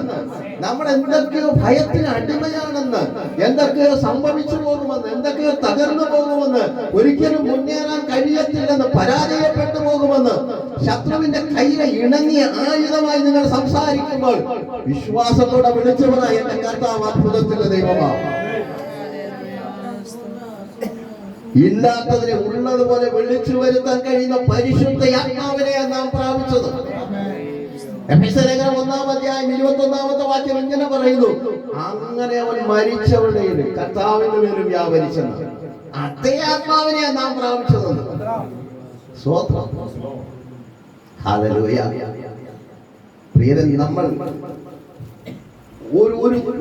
നമ്മൾ എന്തൊക്കെയോ ഭയത്തിന് അടിമയാണെന്ന്, എന്തൊക്കെയോ സംഭവിച്ചു പോകുമെന്ന്, എന്തൊക്കെയോ തകർന്നു പോകുമെന്ന്, ഒരിക്കലും മുന്നേറാൻ കഴിയത്തില്ലെന്ന്, പരാജയപ്പെട്ടു പോകുമെന്ന് ശത്രുവിന്റെ കയ്യിലെ ഇണങ്ങിയ ആയുധമായി നിങ്ങൾ സംസാരിക്കുമ്പോൾ വിശ്വാസത്തോടെ വിളിച്ചു പറ: എന്റെ കർത്താവ് അത്ഭുതത്തിന്റെ ദൈവമാണ്. ഇല്ലാത്തതിനെ ഉള്ളതുപോലെ വിളിച്ചു വരുത്താൻ കഴിയുന്ന പരിശുദ്ധ ആത്മാവിനെ നാം പ്രാപിച്ചത്. എഫെസ്യർ 1-ാം അധ്യായം 21-ാമത്തെ വാക്യം ഇങ്ങനെ പറയുന്നു: അങ്ങനെ അവൻ മരിച്ചവരുടെ കർത്താവിന്റെ മേലും വ്യാപരിച്ചെന്ന്. അതേ ആത്മാവിനെ നാം പ്രാപിച്ചത്. സ്തോത്രം. ഹല്ലേലൂയ. പ്രിയരെ, നമ്മൾ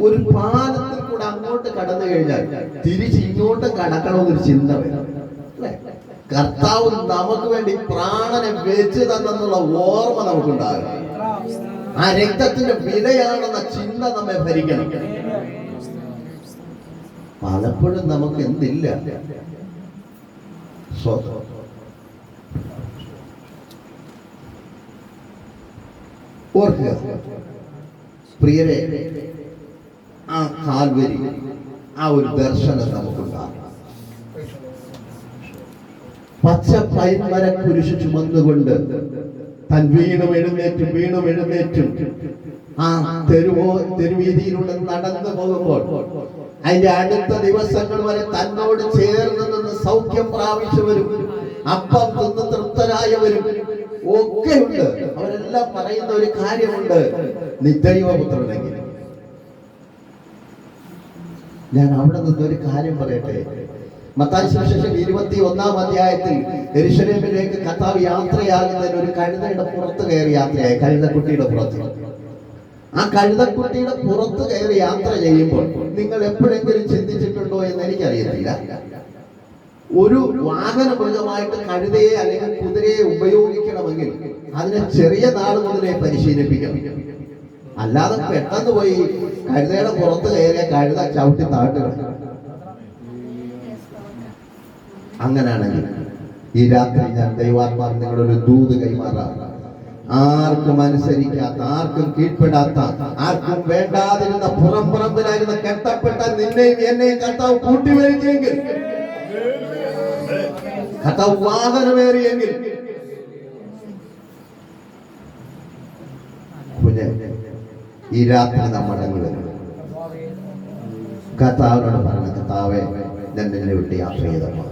ഒരു പാലത്തിൽ കൂടെ അങ്ങോട്ട് കടന്നു കഴിഞ്ഞാൽ തിരിച്ച് ഇങ്ങോട്ട് കടക്കണമെന്നൊരു ചിന്ത വരും, അല്ലേ? കർത്താവ് നമുക്ക് വേണ്ടി പ്രാണനെ വെച്ച് തന്നെന്നുള്ള ഓർമ്മ നമുക്കുണ്ടാകും. ആ രക്തത്തിന്റെ വിലയാണെന്ന ചിന്ത നമ്മെ ഭരിക്കണം. പലപ്പോഴും നമുക്ക് എന്തില്ല. ഓർക്കുക പ്രിയരെ, ആ കാൽവരി, ആ ഒരു ദർശനം നമുക്കുണ്ടാകും. പച്ച പൈൻമര കുരിശ് ചുമന്നുകൊണ്ട് താൻ വീണും എഴുന്നേറ്റും ആ തെരുവീതിയിലൂടെ നടന്നു പോകുമ്പോൾ അതിന്റെ അടുത്ത ദിവസങ്ങൾ വരെ തന്നോട് ചേർന്ന് നിന്ന് സൗഖ്യം പ്രാപിച്ചവരും അപ്പം തിന്ന് തൃപ്തരായവരും ഒക്കെ ഉണ്ട്. അവരെല്ലാം പറയുന്ന ഒരു കാര്യമുണ്ട്: നീ ദൈവപുത്രനെങ്കിൽ. ഞാൻ അവിടെ നിന്നൊരു കാര്യം പറയട്ടെ. മത്തായി സുവിശേഷം 21-ാം അധ്യായത്തിൽ യെരൂശലേമിലേക്ക് കർത്താവ് യാത്രയാകുന്നതിന് ഒരു കഴുതയുടെ പുറത്ത് കയറി യാത്രയായി. കഴുതക്കുട്ടിയുടെ പുറത്ത്. ആ കഴുതക്കുട്ടിയുടെ പുറത്ത് കയറി യാത്ര ചെയ്യുമ്പോൾ നിങ്ങൾ എപ്പോഴെങ്കിലും ചിന്തിച്ചിട്ടുണ്ടോ എന്ന് എനിക്കറിയത്തില്ല. ഒരു വാഹന മൃഗമായിട്ട് കഴുതയെ അല്ലെങ്കിൽ കുതിരയെ ഉപയോഗിക്കണമെങ്കിൽ അതിനെ ചെറിയ നാൾ മുതലേ പരിശീലിപ്പിക്കണം. അല്ലാതെ പെട്ടെന്ന് പോയി കഴുതയുടെ പുറത്ത് കയറിയ കഴുത ചവിട്ടി താട്ടുക. അങ്ങനെയാണെങ്കിൽ ഈ രാത്രി ഞാൻ ദൈവാത്മാവ് നിങ്ങളൊരു ദൂത് കൈമാറാം. ആർക്കും അനുസരിക്കാത്ത, ആർക്കും കീഴ്പ്പെടാത്ത, ആർക്കും വേണ്ടാതിരുന്ന പുറംപറമ്പിലായിരുന്ന കെട്ടപ്പെട്ട നിന്നെയും എന്നെയും കർത്താവ് കൂട്ടിവരുത്തിയെങ്കിൽ, കർത്താവ് വാഹനമേറിയെങ്കിൽ, ഈ രാത്രി നാം മടങ്ങി വരും. കർത്താവിനോട് പറഞ്ഞ, കർത്താവേ, ഞാൻ നിന്നെ വിട്ട് യാത്ര ചെയ്തപ്പോൾ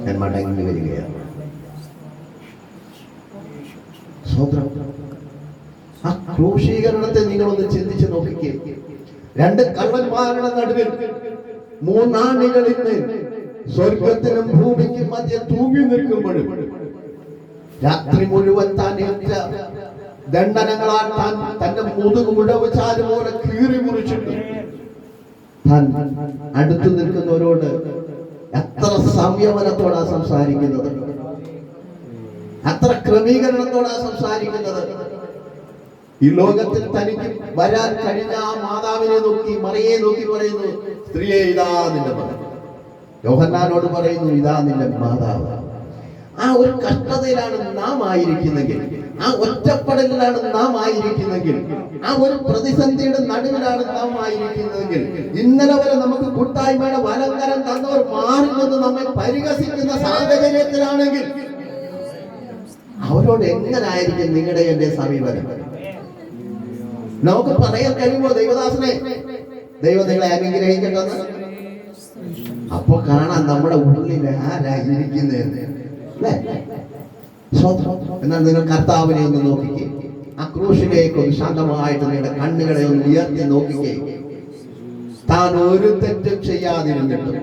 ഞാൻ മടങ്ങി വരികയാണ്. ആ ക്രൂശീകരണത്തെ നിങ്ങളൊന്ന് ചിന്തിച്ച് നോക്കിക്കേ. രണ്ട് കള്ളന്മാരുടെ നടുവിൽ മൂന്നാണികളിൽ സ്വർഗത്തിനും ഭൂമിക്കും മധ്യ തൂങ്ങി നിൽക്കുമ്പോഴും രാത്രി മുഴുവൻ താൻ ഏറ്റ ദണ്ഡനങ്ങളാൽ താൻ തന്റെ മുതുക് മുഴവ് ചാല് പോലെ കീറി മുറിച്ചിട്ട് താൻ അടുത്തു നിൽക്കുന്നവരോട് എത്ര സംയമനത്തോടാ സംസാരിക്കുന്നത്, അത്ര ക്രമീകരണത്തോടാ സംസാരിക്കുന്നത്. ഈ ലോകത്തിൽ തനിക്ക് വരാൻ കഴിഞ്ഞ ആ മാതാവിനെ നോക്കി, മറിയെ നോക്കി പറയുന്നു, സ്ത്രീയെ, ഇതാ നിന്റെ മകൻ. യോഹന്നാനോട് പറയുന്നു, ഇതാ നിന്റെ മാതാവ്. ആ ഒരു കഷ്ടതയിലാണ് നാം ആയിരിക്കുന്നെങ്കിൽ, ആ ഒറ്റപ്പെടലിലാണ് നാം ആയിരിക്കുന്നെങ്കിൽ, ആ ഒരു പ്രതിസന്ധിയുടെ നടുവിലാണ് നാം ആയിരിക്കുന്നതെങ്കിൽ, ഇന്നലെ വരെ നമുക്ക് കൂട്ടായ്മയുടെ വലങ്കരം തന്നവർ മാറി നിന്ന് നമ്മെ പരിഹസിക്കുന്ന സാഹചര്യത്തിലാണെങ്കിൽ അവരോട് എങ്ങനായിരിക്കും നിങ്ങളുടെ എന്റെ സമീപനം? നമുക്ക് പറയാൻ കഴിയുമോ, ദൈവദാസനെ, ദൈവം നിങ്ങളെ അനുഗ്രഹിക്കട്ടെന്ന്? അപ്പൊ കാണാൻ നമ്മുടെ ഉള്ളിൽ ആരായിരിക്കുന്നത്. എന്നാൽ നിങ്ങൾ കർത്താവിനെ ഒന്ന് നോക്കിക്കേ. ആ ക്രൂശിലേക്ക് ഒന്ന് ശാന്തമായിട്ട് നിങ്ങളുടെ കണ്ണുകളെ ഒന്ന് ഉയർത്തി നോക്കിക്കേ. താൻ ഒരു തെറ്റും ചെയ്യാതിരുന്നിട്ടും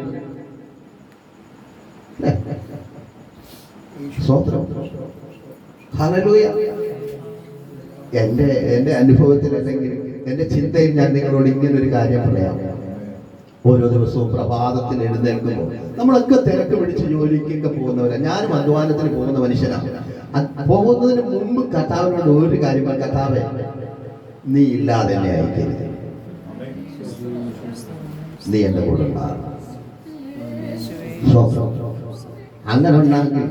ഹല്ലേലൂയ. എന്റെ അനുഭവത്തിൽ അല്ലെങ്കിൽ എന്റെ ചിന്തയിൽ ഞാൻ നിങ്ങളോട് ഇങ്ങനെ ഒരു കാര്യം പറയാം. ഓരോ ദിവസവും പ്രഭാതത്തിൽ എഴുന്നേൽക്കുമ്പോൾ നമ്മളൊക്കെ തിരക്ക് പിടിച്ച് ജോലിക്കൊക്കെ പോകുന്നവരാ. ഞാനും അധ്വാനത്തിന് പോകുന്ന മനുഷ്യനാണ്. പോകുന്നതിന് മുമ്പ് കർത്താവിനോട് ഒരു കാര്യം, കർത്താവേ, നീ ഇല്ലാതെ എന്നെ അയക്കരുത്, നീ എന്റെ കൂടെ ഉണ്ടാകണം. അങ്ങനെ ഉണ്ടാക്കി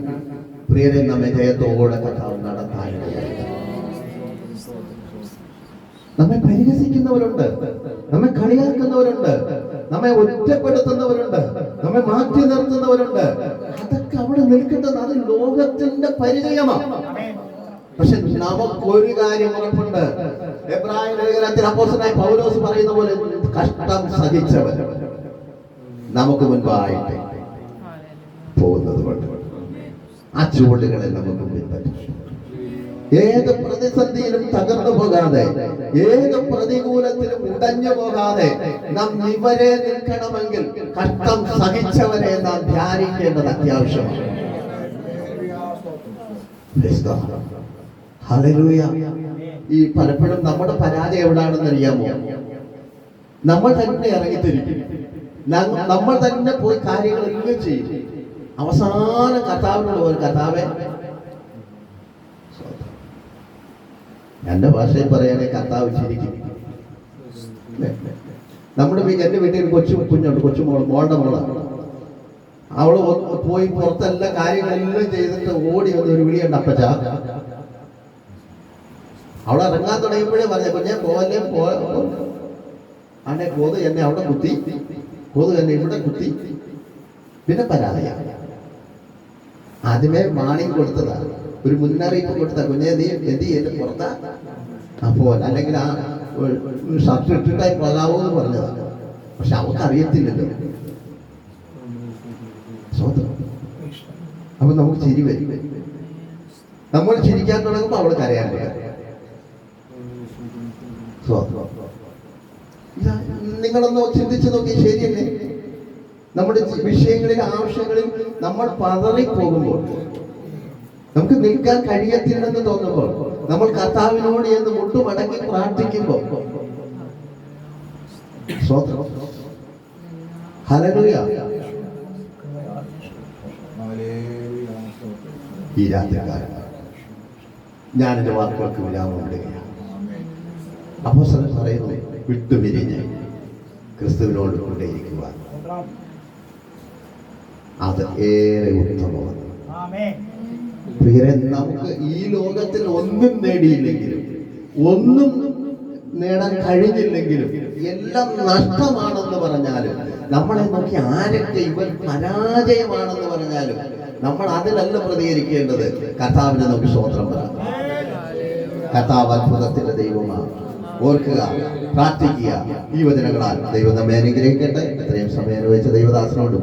പ്രിയരെ നമ്മെ ജയത്തോടെ കർത്താവ് നടത്താനിടയായി. നമ്മെ പരിഹസിക്കുന്നവരുണ്ട്, നമ്മെ കളിയാക്കുന്നവരുണ്ട്, നമ്മെ ഒറ്റപ്പെടുത്തുന്നവരുണ്ട്, നമ്മെ മാറ്റി നിർത്തുന്നവരുണ്ട്. അതൊക്കെ അവിടെ നിൽക്കുന്നത് അത് ലോകത്തിന്റെ പരിചയമാണ്. പക്ഷെ നമുക്കൊരു കാര്യം ഉറപ്പുണ്ട്. എബ്രായ ലേഖനത്തിൽ അപ്പോസ്തലനായ പൗലോസ് പറയുന്ന പോലെ, കഷ്ടം സഹിച്ചവൻ നമുക്ക് മുൻപായിട്ട് പോകുന്നത് കൊണ്ട് ആ ചുവടുകളെ നമുക്ക് പിൻപറ്റും. ഏത് പ്രതിസന്ധിയിലും തകർന്നു പോകാതെ, ഏത് പ്രതികൂലത്തിലും ഉടഞ്ഞു പോകാതെ നാം ഇവരെ നിൽക്കണമെങ്കിൽ കഷ്ടം സഹിച്ചവരെ നാം ധ്യാനിക്കേണ്ടത് അത്യാവശ്യമാണ്. ഹല്ലേലൂയ. ഈ പലപ്പോഴും നമ്മുടെ പരാജയം എവിടാണെന്ന് അറിയാമോ? നമ്മൾ തന്നെ ഇറങ്ങിത്തിരിക്കും, നമ്മൾ തന്നെ പോയി കാര്യങ്ങളെല്ലാം ചെയ്യും. അവസാനം കർത്താവിനുള്ള ഒരു കർത്താവെ, എന്റെ ഭാഷയിൽ പറയുകയാണെങ്കിൽ കർത്താവ് ചിരിക്കും. എന്റെ വീട്ടിൽ കുഞ്ഞുണ്ട്, മോളുടെ മോളാണ്. അവള് പോയി പുറത്തെല്ലാ കാര്യങ്ങളെല്ലാം ചെയ്തിട്ട് ഓടി വന്ന് ഒരു വിളിയുണ്ട്, അപ്പച്ച. അവളെ ഇറങ്ങാൻ തുടങ്ങിയപ്പോഴേ പറഞ്ഞ, കുഞ്ഞെ പോവല്ലേ, ആണ്ടെ കൊതു എന്നെ അവിടെ കുത്തി, കൊതു എന്നെ ഇവിടെ കുത്തി. പിന്നെ പരാതിയാണ്. ആദ്യമേ വാണിംഗ് കൊടുത്തതാണ്, ഒരു മുന്നറിയിപ്പ് കൊടുത്ത, കുഞ്ഞെ നീ എന്ത് ചെയ്ത് പുറത്താ അപ്പോൾ, അല്ലെങ്കിൽ ആ ഷർട്ട് ഇട്ടിട്ടായി പോകാവോ എന്ന് പറഞ്ഞതാണ്. പക്ഷെ അവർക്ക് അറിയത്തില്ലല്ലോ. അപ്പൊ നമുക്ക് ചിരി വരും. നമ്മൾ ചിരിക്കാൻ തുടങ്ങുമ്പോൾ അവൾ കരയാൻ വരും. നിങ്ങളൊന്ന് ചിന്തിച്ചു നോക്കി, ശരിയല്ലേ? നമ്മുടെ വിഷയങ്ങളിൽ, ആവശ്യങ്ങളിൽ നമ്മൾ പതറിപ്പോകുമ്പോൾ, നമുക്ക് നിൽക്കാൻ കഴിയത്തില്ലെന്ന് തോന്നുമ്പോൾ, നമ്മൾ കർത്താവിനോട് എന്ന് മുട്ടുമടക്കി പ്രാർത്ഥിക്കുമ്പോൾ, ഹല്ലേലൂയ, ഈ രാത്രികാലം ഞാൻ എന്റെ വാക്കുകൾക്ക് വിരാമം ഇടുകയാണ്. അപ്പോസ്തലൻ പറയുന്നു, വിട്ടുപിരിഞ്ഞ് ക്രിസ്തുവിനോട് കൊണ്ടേയിരിക്കുവാൻ. അത് ഏറെ ഉത്തമമാണ്. പ്രിയരെ, നമുക്ക് ഈ ലോകത്തിൽ ഒന്നും നേടിയില്ലെങ്കിലും, ഒന്നും നേടാൻ കഴിഞ്ഞില്ലെങ്കിലും, എല്ലാം നഷ്ടമാണെന്ന് പറഞ്ഞാലും, നമ്മളെ നോക്കി ആരൊക്കെ ഇവൻ പരാജയമാണെന്ന് പറഞ്ഞാലും നമ്മൾ അതിലല്ല പ്രതികരിക്കേണ്ടത്. കർത്താവിനെ നോക്കി സ്തോത്രം പറയാം. കർത്താവ് അത്ഭുതത്തിന്റെ ദൈവമാണ്. ഓർക്കുക, പ്രാർത്ഥിക്കുക. ഈ വചനങ്ങളാൽ ദൈവം നമ്മെ അനുഗ്രഹിക്കട്ടെ. ഇത്രയും സമയം അനുഭവിച്ച ദൈവദാസനോടും